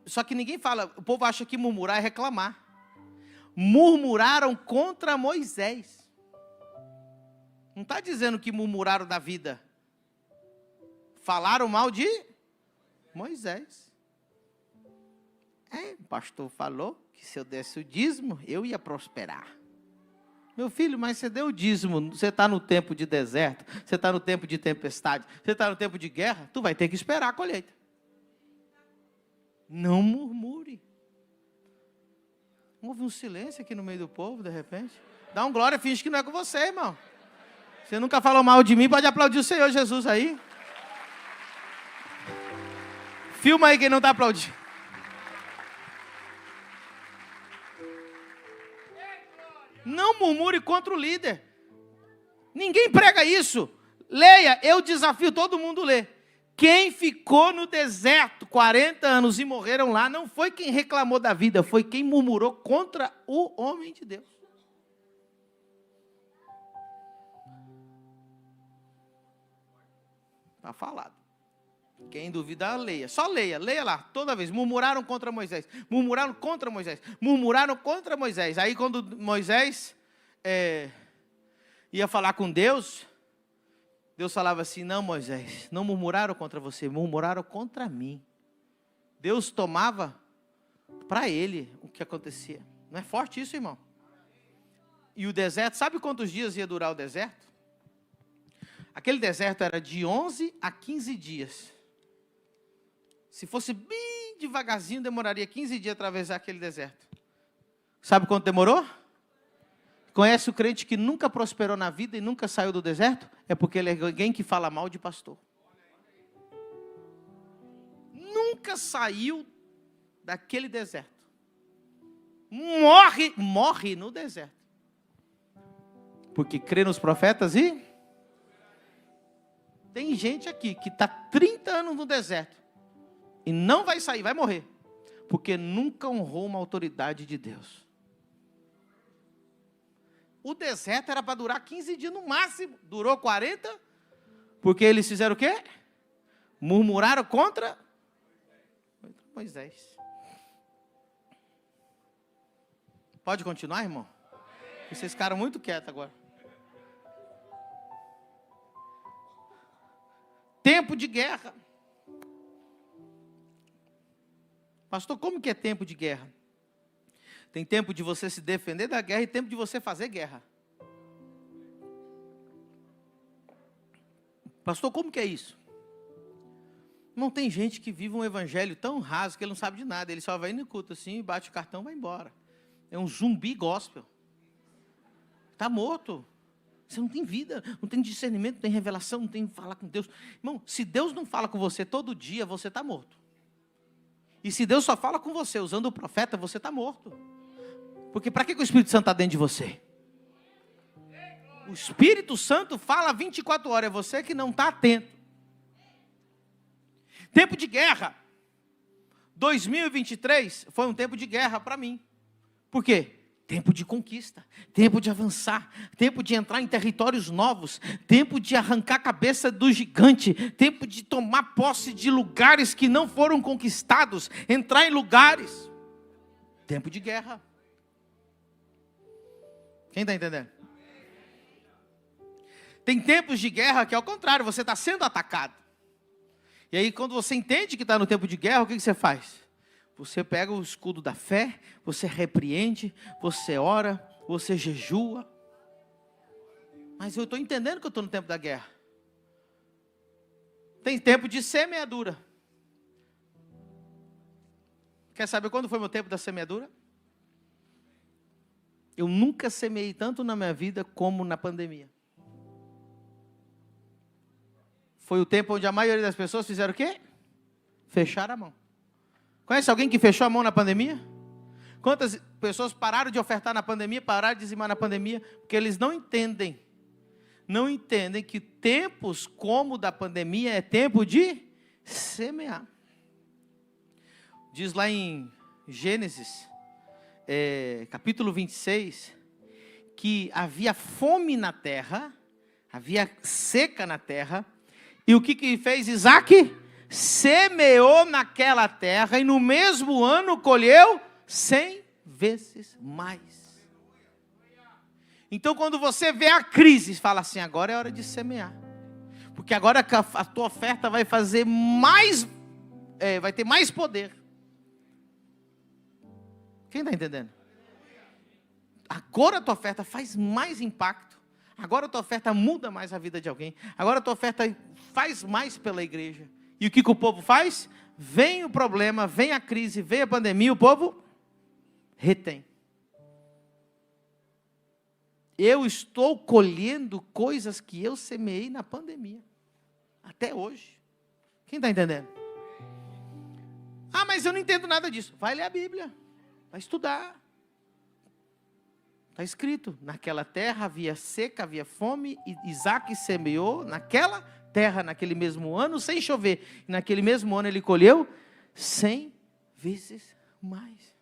[SPEAKER 1] Só que ninguém fala, o povo acha que murmurar é reclamar. Murmuraram contra Moisés. Não está dizendo que murmuraram da vida. Falaram mal de Moisés. O pastor falou que se eu desse o dízimo, eu ia prosperar. Meu filho, mas você deu o dízimo, você está no tempo de deserto, você está no tempo de tempestade, você está no tempo de guerra, tu vai ter que esperar a colheita. Não murmure. Houve um silêncio aqui no meio do povo, de repente. Dá um glória, finge que não é com você, irmão. Você nunca falou mal de mim, pode aplaudir o Senhor Jesus aí. Filma aí quem não está aplaudindo. Não murmure contra o líder. Ninguém prega isso. Leia, eu desafio todo mundo a ler. Quem ficou no deserto 40 anos e morreram lá, não foi quem reclamou da vida, foi quem murmurou contra o homem de Deus. Está falado. Quem duvida, leia. Só leia, leia lá, toda vez. Murmuraram contra Moisés, murmuraram contra Moisés, murmuraram contra Moisés. Aí quando Moisés ia falar com Deus, Deus falava assim, não Moisés, não murmuraram contra você, murmuraram contra mim. Deus tomava para ele o que acontecia. Não é forte isso, irmão? E o deserto, sabe quantos dias ia durar o deserto? Aquele deserto era de 11 a 15 dias. Se fosse bem devagarzinho, demoraria 15 dias a atravessar aquele deserto. Sabe quanto demorou? Conhece o crente que nunca prosperou na vida e nunca saiu do deserto? É porque ele é alguém que fala mal de pastor. Nunca saiu daquele deserto. Morre no deserto. Porque crê nos profetas e... Tem gente aqui que está 30 anos no deserto e não vai sair, vai morrer, porque nunca honrou uma autoridade de Deus. O deserto era para durar 15 dias no máximo, durou 40, porque eles fizeram o quê? Murmuraram contra Moisés. Pode continuar, irmão? Vocês ficaram muito quietos agora. Tempo de guerra. Pastor, como que é tempo de guerra? Tem tempo de você se defender da guerra e tempo de você fazer guerra. Pastor, como que é isso? Não tem gente que vive um evangelho tão raso que ele não sabe de nada. Ele só vai no culto assim, bate o cartão e vai embora. É um zumbi gospel. Está morto. Você não tem vida, não tem discernimento, não tem revelação, não tem falar com Deus. Irmão, se Deus não fala com você todo dia, você está morto. E se Deus só fala com você usando o profeta, você está morto. Porque para que o Espírito Santo está dentro de você? O Espírito Santo fala 24 horas, é você que não está atento. Tempo de guerra. 2023 foi um tempo de guerra para mim. Por quê? Tempo de conquista, tempo de avançar, tempo de entrar em territórios novos, tempo de arrancar a cabeça do gigante, tempo de tomar posse de lugares que não foram conquistados, entrar em lugares. Tempo de guerra. Quem está entendendo? Tem tempos de guerra que é ao contrário, você está sendo atacado. E aí quando você entende que está no tempo de guerra, o que você faz? Você pega o escudo da fé, você repreende, você ora, você jejua. Mas eu estou entendendo que eu estou no tempo da guerra. Tem tempo de semeadura. Quer saber quando foi meu tempo da semeadura? Eu nunca semeei tanto na minha vida como na pandemia. Foi o tempo onde a maioria das pessoas fizeram o quê? Fecharam a mão. Conhece alguém que fechou a mão na pandemia? Quantas pessoas pararam de ofertar na pandemia, pararam de dizimar na pandemia? Porque eles não entendem que tempos como o da pandemia é tempo de semear. Diz lá em Gênesis, capítulo 26, que havia fome na terra, havia seca na terra, e o que fez Isaac? Semeou naquela terra, e no mesmo ano colheu 100 vezes mais. Então, quando você vê a crise, fala assim, agora é hora de semear. Porque agora a tua oferta vai fazer mais, vai ter mais poder. Quem está entendendo? Agora a tua oferta faz mais impacto. Agora a tua oferta muda mais a vida de alguém. Agora a tua oferta faz mais pela igreja. E o que o povo faz? Vem o problema, vem a crise, vem a pandemia, o povo retém. Eu estou colhendo coisas que eu semeei na pandemia. Até hoje. Quem está entendendo? Ah, mas eu não entendo nada disso. Vai ler a Bíblia. Vai estudar. Está escrito, naquela terra havia seca, havia fome, e Isaac semeou naquela terra, naquele mesmo ano, sem chover. E naquele mesmo ano ele colheu 100 vezes mais.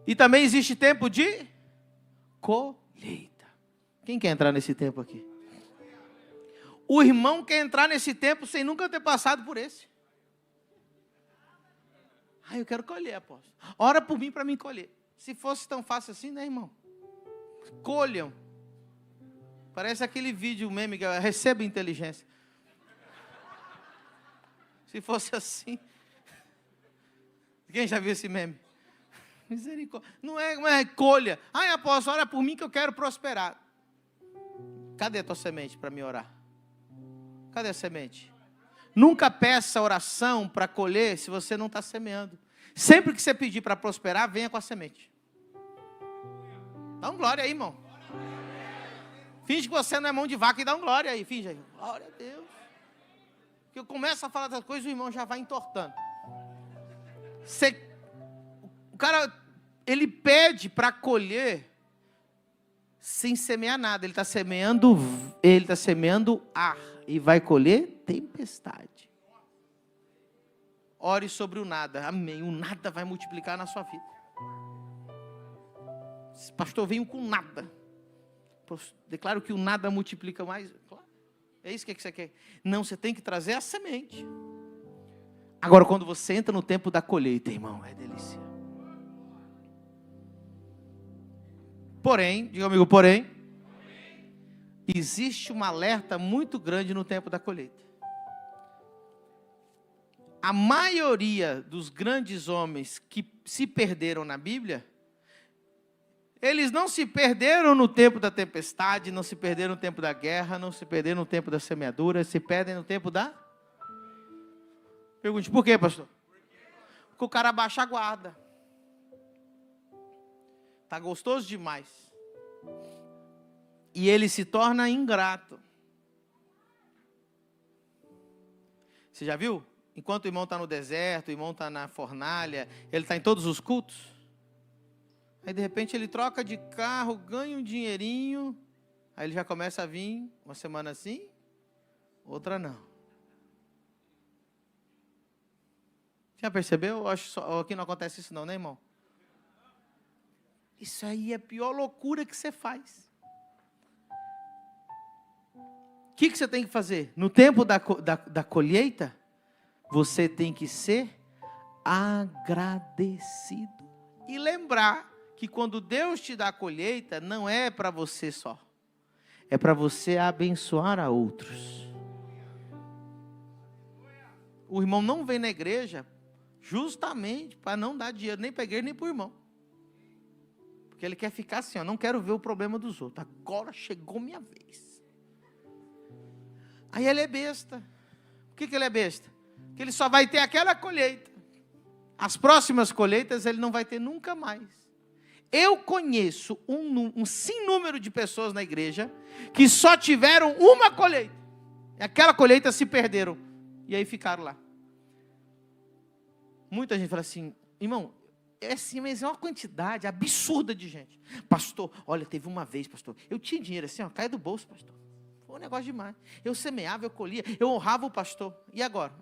[SPEAKER 1] E também existe tempo de colheita. Quem quer entrar nesse tempo aqui? O irmão quer entrar nesse tempo sem nunca ter passado por esse. Ah, eu quero colher, apóstolo. Ora por mim para mim colher. Se fosse tão fácil assim, né, irmão? Colham. Parece aquele vídeo meme que receba inteligência. Se fosse assim. Quem já viu esse meme? Misericórdia. Não é colha. Ai, apóstolo, ora por mim que eu quero prosperar. Cadê a tua semente para me orar? Cadê a semente? Nunca peça oração para colher se você não está semeando. Sempre que você pedir para prosperar, venha com a semente. Dá um glória aí, irmão. Finge que você não é mão de vaca e dá um glória aí. Finge aí. Glória a Deus. Porque eu começo a falar das coisas, o irmão já vai entortando. O cara, ele pede para colher sem semear nada. Ele está semeando ar. E vai colher tempestade. Ore sobre o nada. Amém. O nada vai multiplicar na sua vida. Pastor, venho com nada. Declaro que o nada multiplica mais. Claro. É isso que você quer. Não, você tem que trazer a semente. Agora, quando você entra no tempo da colheita, irmão, é delícia. Porém, diga amigo, porém, existe um alerta muito grande no tempo da colheita. A maioria dos grandes homens que se perderam na Bíblia, eles não se perderam no tempo da tempestade, não se perderam no tempo da guerra, não se perderam no tempo da semeadura, se perdem no tempo da... Pergunte, por quê, pastor? Porque o cara abaixa a guarda. Está gostoso demais. E ele se torna ingrato. Você já viu? Enquanto o irmão está no deserto, o irmão está na fornalha, ele está em todos os cultos. Aí de repente ele troca de carro, ganha um dinheirinho, aí ele já começa a vir uma semana assim, outra não. Já percebeu? Acho só, aqui não acontece isso não, né, irmão? Isso aí é a pior loucura que você faz. O que você tem que fazer? No tempo da colheita, você tem que ser agradecido. E lembrar que quando Deus te dá a colheita, não é para você só. É para você abençoar a outros. O irmão não vem na igreja justamente para não dar dinheiro nem para a igreja nem para o irmão. Porque ele quer ficar assim, ó, não quero ver o problema dos outros. Agora chegou minha vez. Aí ele é besta. Por que ele é besta? Porque ele só vai ter aquela colheita. As próximas colheitas ele não vai ter nunca mais. Eu conheço um sem número de pessoas na igreja que só tiveram uma colheita. E aquela colheita se perderam. E aí ficaram lá. Muita gente fala assim, irmão, é assim, mas é uma quantidade absurda de gente. Pastor, olha, teve uma vez, pastor, eu tinha dinheiro assim, ó, cai do bolso, pastor. Foi um negócio demais. Eu semeava, eu colhia, eu honrava o pastor. E agora?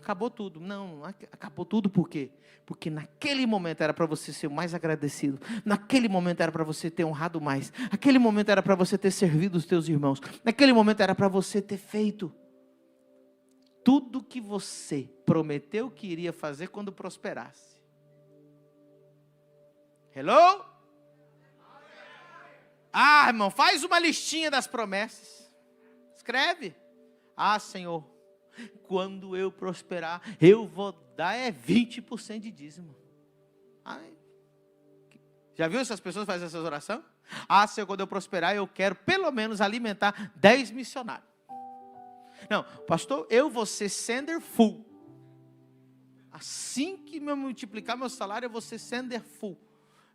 [SPEAKER 1] Acabou tudo. Não, acabou tudo por quê? Porque naquele momento era para você ser o mais agradecido. Naquele momento era para você ter honrado mais. Naquele momento era para você ter servido os teus irmãos. Naquele momento era para você ter feito tudo que você prometeu que iria fazer quando prosperasse. Hello? Ah, irmão, faz uma listinha das promessas. Escreve. Ah, Senhor, quando eu prosperar, eu vou dar 20% de dízimo. Ai, já viu essas pessoas fazem essas orações? Ah, Senhor, quando eu prosperar, eu quero pelo menos alimentar 10 missionários. Não, pastor, eu vou ser sender full. Assim que eu multiplicar meu salário, eu vou ser sender full.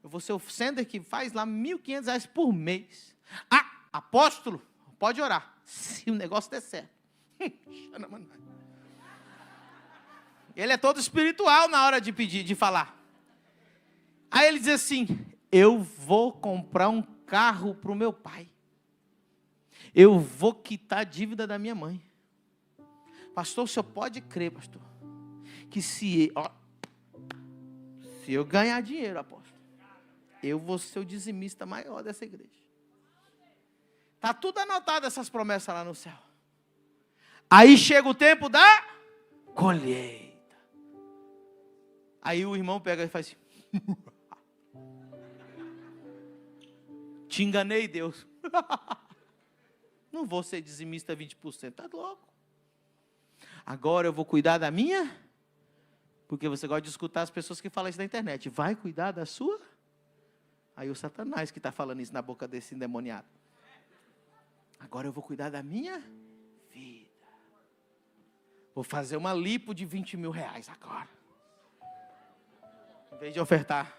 [SPEAKER 1] Eu vou ser o sender que faz lá R$1.500 por mês. Ah, apóstolo, pode orar, se o negócio der certo. Ele é todo espiritual na hora de pedir, de falar. Aí ele diz assim, eu vou comprar um carro para o meu pai. Eu vou quitar a dívida da minha mãe. Pastor, o senhor pode crer, pastor, que se eu ganhar dinheiro, apóstolo, eu vou ser o dizimista maior dessa igreja. Está tudo anotado essas promessas lá no céu. Aí chega o tempo da colheita. Aí o irmão pega e faz assim. Te enganei, Deus. Não vou ser dizimista 20%, tá louco. Agora eu vou cuidar da minha, porque você gosta de escutar as pessoas que falam isso na internet. Vai cuidar da sua? Aí o Satanás que está falando isso na boca desse endemoniado. Agora eu vou cuidar da minha vida. Vou fazer uma lipo de R$20.000 agora. Em vez de ofertar.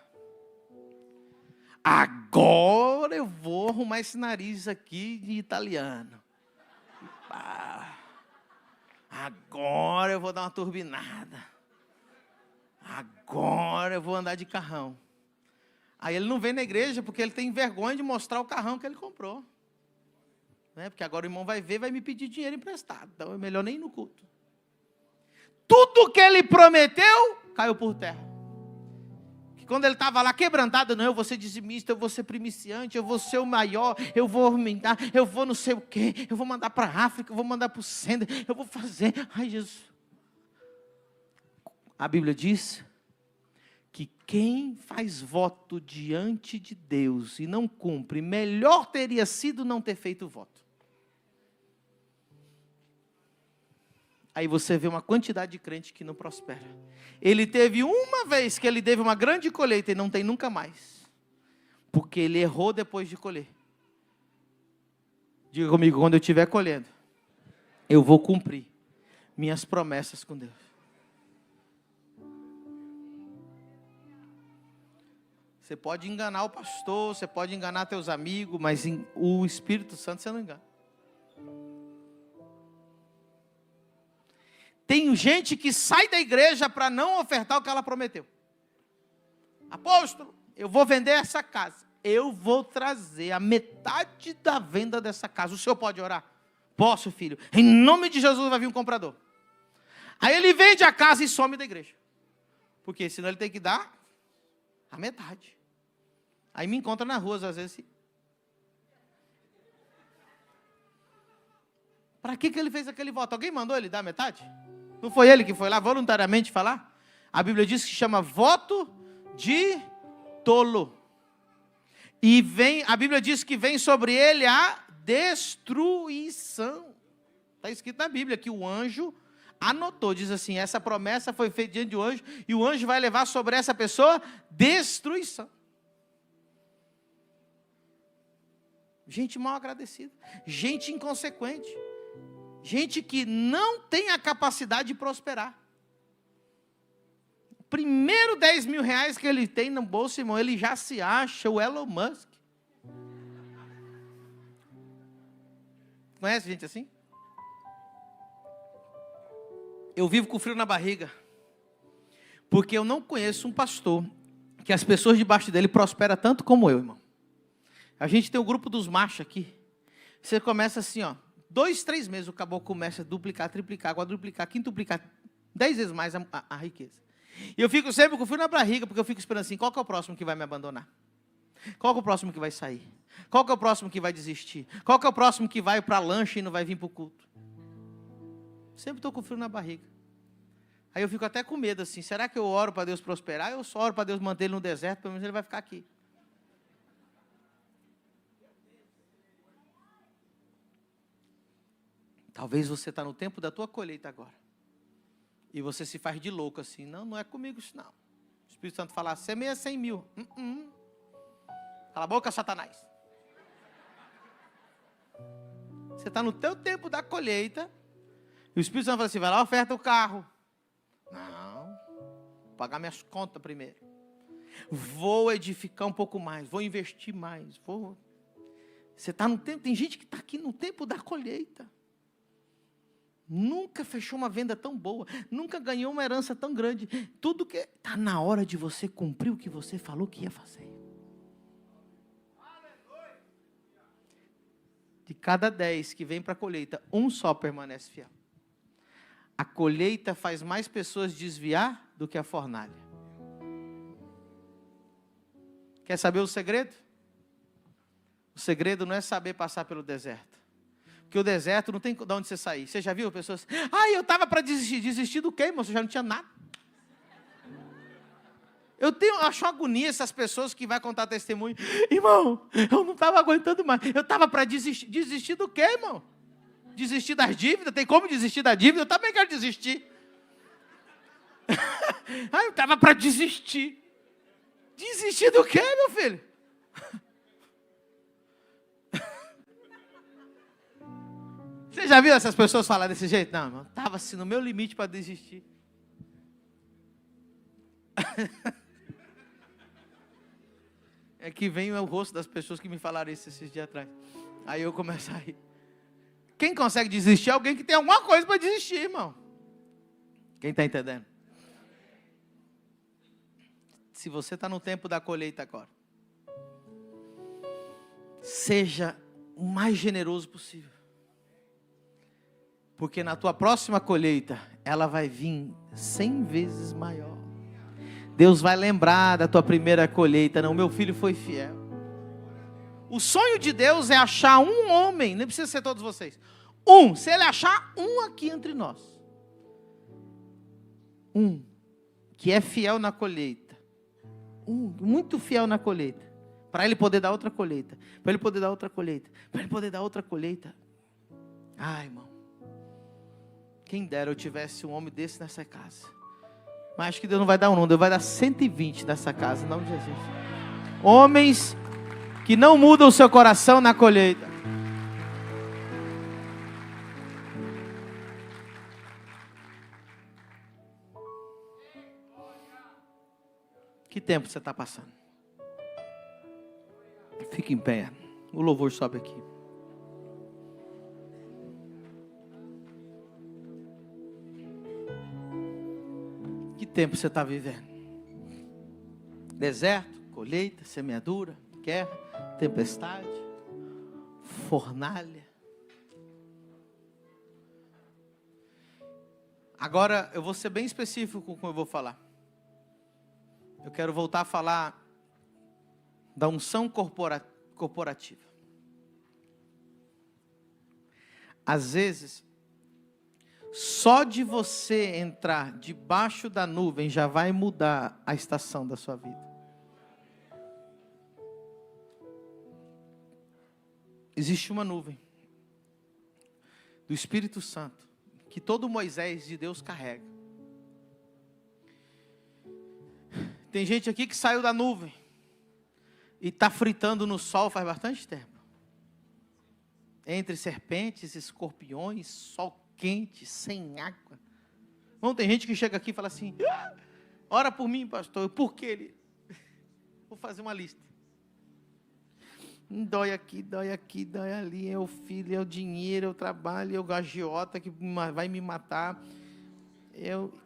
[SPEAKER 1] Agora eu vou arrumar esse nariz aqui de italiano. Agora eu vou dar uma turbinada. Agora eu vou andar de carrão. Aí ele não vem na igreja porque ele tem vergonha de mostrar o carrão que ele comprou. Né? Porque agora o irmão vai ver, vai me pedir dinheiro emprestado. Então é melhor nem ir no culto. Tudo que ele prometeu, caiu por terra. Que quando ele estava lá quebrantado, não, eu vou ser dizimista, eu vou ser primiciante, eu vou ser o maior, eu vou aumentar, eu vou não sei o quê, eu vou mandar para a África, eu vou mandar para o Sender, eu vou fazer. Ai, Jesus. A Bíblia diz que quem faz voto diante de Deus e não cumpre, melhor teria sido não ter feito o voto. Aí você vê uma quantidade de crente que não prospera. Ele teve uma vez que ele teve uma grande colheita e não tem nunca mais. Porque ele errou depois de colher. Diga comigo, quando eu estiver colhendo, eu vou cumprir minhas promessas com Deus. Você pode enganar o pastor, você pode enganar teus amigos, mas o Espírito Santo você não engana. Tem gente que sai da igreja para não ofertar o que ela prometeu. Apóstolo, eu vou vender essa casa. Eu vou trazer a metade da venda dessa casa. O senhor pode orar? Posso, filho. Em nome de Jesus vai vir um comprador. Aí ele vende a casa e some da igreja. Porque senão ele tem que dar a metade. Aí me encontra na rua, às vezes. Para que ele fez aquele voto? Alguém mandou ele dar a metade? Não foi ele que foi lá voluntariamente falar? A Bíblia diz que chama voto de tolo. E a Bíblia diz que vem sobre ele a destruição. Está escrito na Bíblia que o anjo anotou, diz assim, essa promessa foi feita diante do anjo, e o anjo vai levar sobre essa pessoa destruição. Gente mal agradecida, gente inconsequente. Gente que não tem a capacidade de prosperar. Primeiro R$10.000 que ele tem no bolso, irmão, ele já se acha o Elon Musk. Conhece gente assim? Eu vivo com frio na barriga, porque eu não conheço um pastor que as pessoas debaixo dele prosperam tanto como eu, irmão. A gente tem o grupo dos machos aqui. Você começa assim, ó, 2, 3 meses o caboclo começa a duplicar, triplicar, quadruplicar, quintuplicar, 10 vezes mais a riqueza. E eu fico sempre com frio na barriga, porque eu fico esperando assim, qual que é o próximo que vai me abandonar? Qual que é o próximo que vai sair? Qual que é o próximo que vai desistir? Qual que é o próximo que vai para a lancha e não vai vir para o culto? Sempre estou com frio na barriga. Aí eu fico até com medo assim, será que eu oro para Deus prosperar? Eu só oro para Deus manter ele no deserto, pelo menos ele vai ficar aqui. Talvez você está no tempo da tua colheita agora. E você se faz de louco assim, não é comigo isso não. O Espírito Santo fala, semeia 100 mil. Cala a boca, Satanás. Você está no teu tempo da colheita. E o Espírito Santo fala assim, vai lá, oferta o carro. Não, vou pagar minhas contas primeiro. Vou edificar um pouco mais, vou investir mais. Você está no tempo, tem gente que está aqui no tempo da colheita. Nunca fechou uma venda tão boa, nunca ganhou uma herança tão grande. Tudo que está na hora de você cumprir o que você falou que ia fazer. De cada 10 que vem para a colheita, um só permanece fiel. A colheita faz mais pessoas desviar do que a fornalha. Quer saber o segredo? O segredo não é saber passar pelo deserto. Porque o deserto não tem de onde você sair. Você já viu pessoas? Eu estava para desistir. Desistir do quê, irmão? Você já não tinha nada. Eu acho uma agonia essas pessoas que vão contar testemunho. Irmão, eu não estava aguentando mais. Eu estava para desistir. Desistir do quê, irmão? Desistir das dívidas? Tem como desistir da dívida? Eu também quero desistir. Eu estava para desistir. Desistir do quê, meu filho? Você já viu essas pessoas falar desse jeito? Não, irmão, estava assim no meu limite para desistir. É que vem o rosto das pessoas que me falaram isso esses dias atrás. Aí eu começo a rir. Quem consegue desistir é alguém que tem alguma coisa para desistir, irmão. Quem está entendendo? Se você está no tempo da colheita agora, seja o mais generoso possível. Porque na tua próxima colheita, ela vai vir 100 vezes maior. Deus vai lembrar da tua primeira colheita. Não, meu filho foi fiel. O sonho de Deus é achar um homem, nem precisa ser todos vocês. Se ele achar um aqui entre nós. Que é fiel na colheita. Muito fiel na colheita. Para ele poder dar outra colheita. Para ele poder dar outra colheita. Para ele poder dar outra colheita. Irmão. Quem dera eu tivesse um homem desse nessa casa. Mas acho que Deus não vai dar um não. Deus vai dar 120 nessa casa, em nome de Jesus. Homens que não mudam o seu coração na colheita. Que tempo você está passando? Fique em pé. O louvor sobe aqui. Que tempo você está vivendo? Deserto, colheita, semeadura, guerra, tempestade, fornalha. Agora eu vou ser bem específico com o que eu vou falar. Eu quero voltar a falar da unção corporativa. Às vezes, só de você entrar debaixo da nuvem já vai mudar a estação da sua vida. Existe uma nuvem do Espírito Santo que todo Moisés de Deus carrega. Tem gente aqui que saiu da nuvem e está fritando no sol faz bastante tempo. Entre serpentes, escorpiões, sol quente, sem água. Não, tem gente que chega aqui e fala assim: ora por mim, pastor. Por quê? Ele? Vou fazer uma lista. Dói aqui, dói ali. É o filho, é o dinheiro, é o trabalho, é o agiota que vai me matar.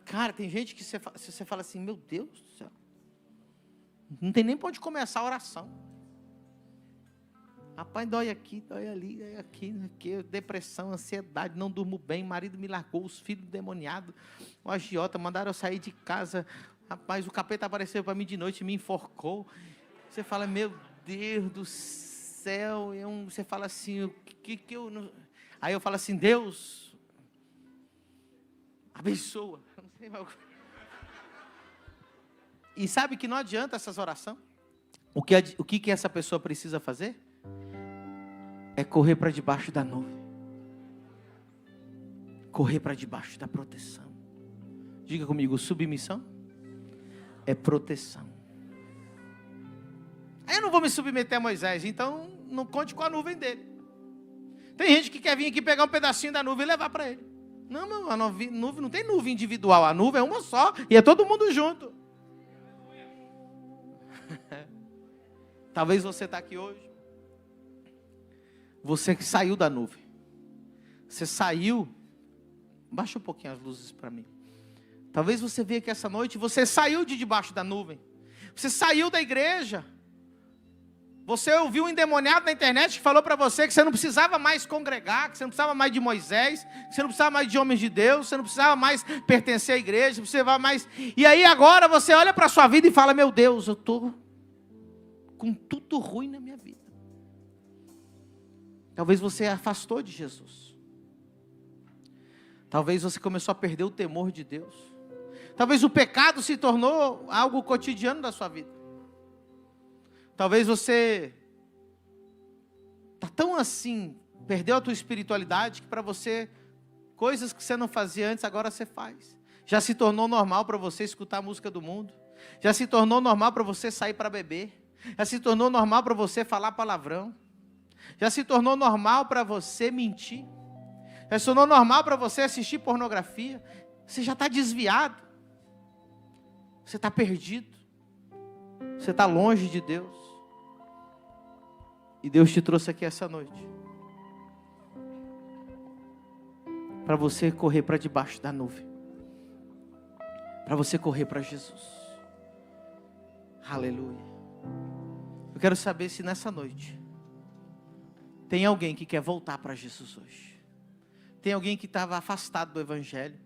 [SPEAKER 1] Cara, tem gente que você fala assim, meu Deus do céu. Não tem nem para onde começar a oração. Rapaz, dói aqui, dói ali, dói aqui, depressão, ansiedade, não durmo bem, marido me largou, os filhos demoniados, o agiota, mandaram eu sair de casa. Rapaz, o capeta apareceu para mim de noite e me enforcou. Você fala, meu Deus do céu. Você fala assim, o que eu... Não... Aí eu falo assim, Deus, abençoa. Não sei mais. E sabe que não adianta essas orações? O que essa pessoa precisa fazer? É correr para debaixo da nuvem. Correr para debaixo da proteção. Diga comigo, submissão é proteção. Aí eu não vou me submeter a Moisés, então não conte com a nuvem dele. Tem gente que quer vir aqui pegar um pedacinho da nuvem e levar para ele. Não, a nuvem não tem nuvem individual, a nuvem é uma só e é todo mundo junto. Talvez você está aqui hoje. Você que saiu da nuvem. Você saiu. Baixa um pouquinho as luzes para mim. Talvez você veja que essa noite você saiu de debaixo da nuvem. Você saiu da igreja. Você ouviu um endemoniado na internet que falou para você que você não precisava mais congregar, que você não precisava mais de Moisés, que você não precisava mais de homens de Deus, você não precisava mais pertencer à igreja, você precisava mais... E aí agora você olha para a sua vida e fala, meu Deus, eu estou com tudo ruim na minha vida. Talvez você afastou de Jesus. Talvez você começou a perder o temor de Deus. Talvez o pecado se tornou algo cotidiano da sua vida. Talvez você está tão assim, perdeu a tua espiritualidade, que para você, coisas que você não fazia antes, agora você faz. Já se tornou normal para você escutar a música do mundo. Já se tornou normal para você sair para beber. Já se tornou normal para você falar palavrão. Já se tornou normal para você mentir. Já se tornou normal para você assistir pornografia. Você já está desviado. Você está perdido. Você está longe de Deus. E Deus te trouxe aqui essa noite para você correr para debaixo da nuvem. Para você correr para Jesus. Aleluia. Eu quero saber se nessa noite tem alguém que quer voltar para Jesus hoje. Tem alguém que estava afastado do Evangelho,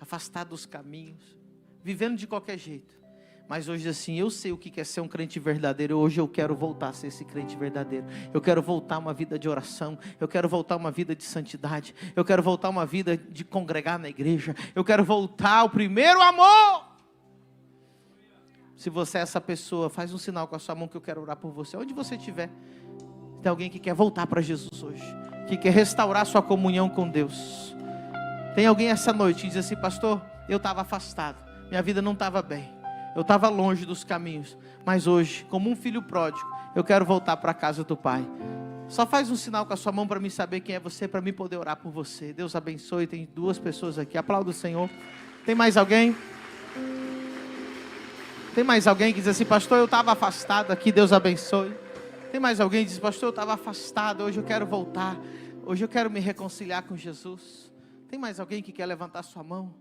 [SPEAKER 1] afastado dos caminhos, vivendo de qualquer jeito. Mas hoje assim, eu sei o que é ser um crente verdadeiro. Hoje eu quero voltar a ser esse crente verdadeiro. Eu quero voltar a uma vida de oração. Eu quero voltar a uma vida de santidade. Eu quero voltar a uma vida de congregar na igreja. Eu quero voltar ao primeiro amor. Se você é essa pessoa, faz um sinal com a sua mão que eu quero orar por você. Onde você estiver. Tem alguém que quer voltar para Jesus hoje. Que quer restaurar sua comunhão com Deus. Tem alguém essa noite que diz assim, pastor, eu estava afastado. Minha vida não estava bem. Eu estava longe dos caminhos, mas hoje, como um filho pródigo, eu quero voltar para a casa do Pai. Só faz um sinal com a sua mão para mim saber quem é você, para mim poder orar por você. Deus abençoe, tem 2 pessoas aqui, aplauda o Senhor. Tem mais alguém? Tem mais alguém que diz assim, pastor, eu estava afastado aqui, Deus abençoe. Tem mais alguém que diz, pastor, eu estava afastado, hoje eu quero voltar. Hoje eu quero me reconciliar com Jesus. Tem mais alguém que quer levantar sua mão?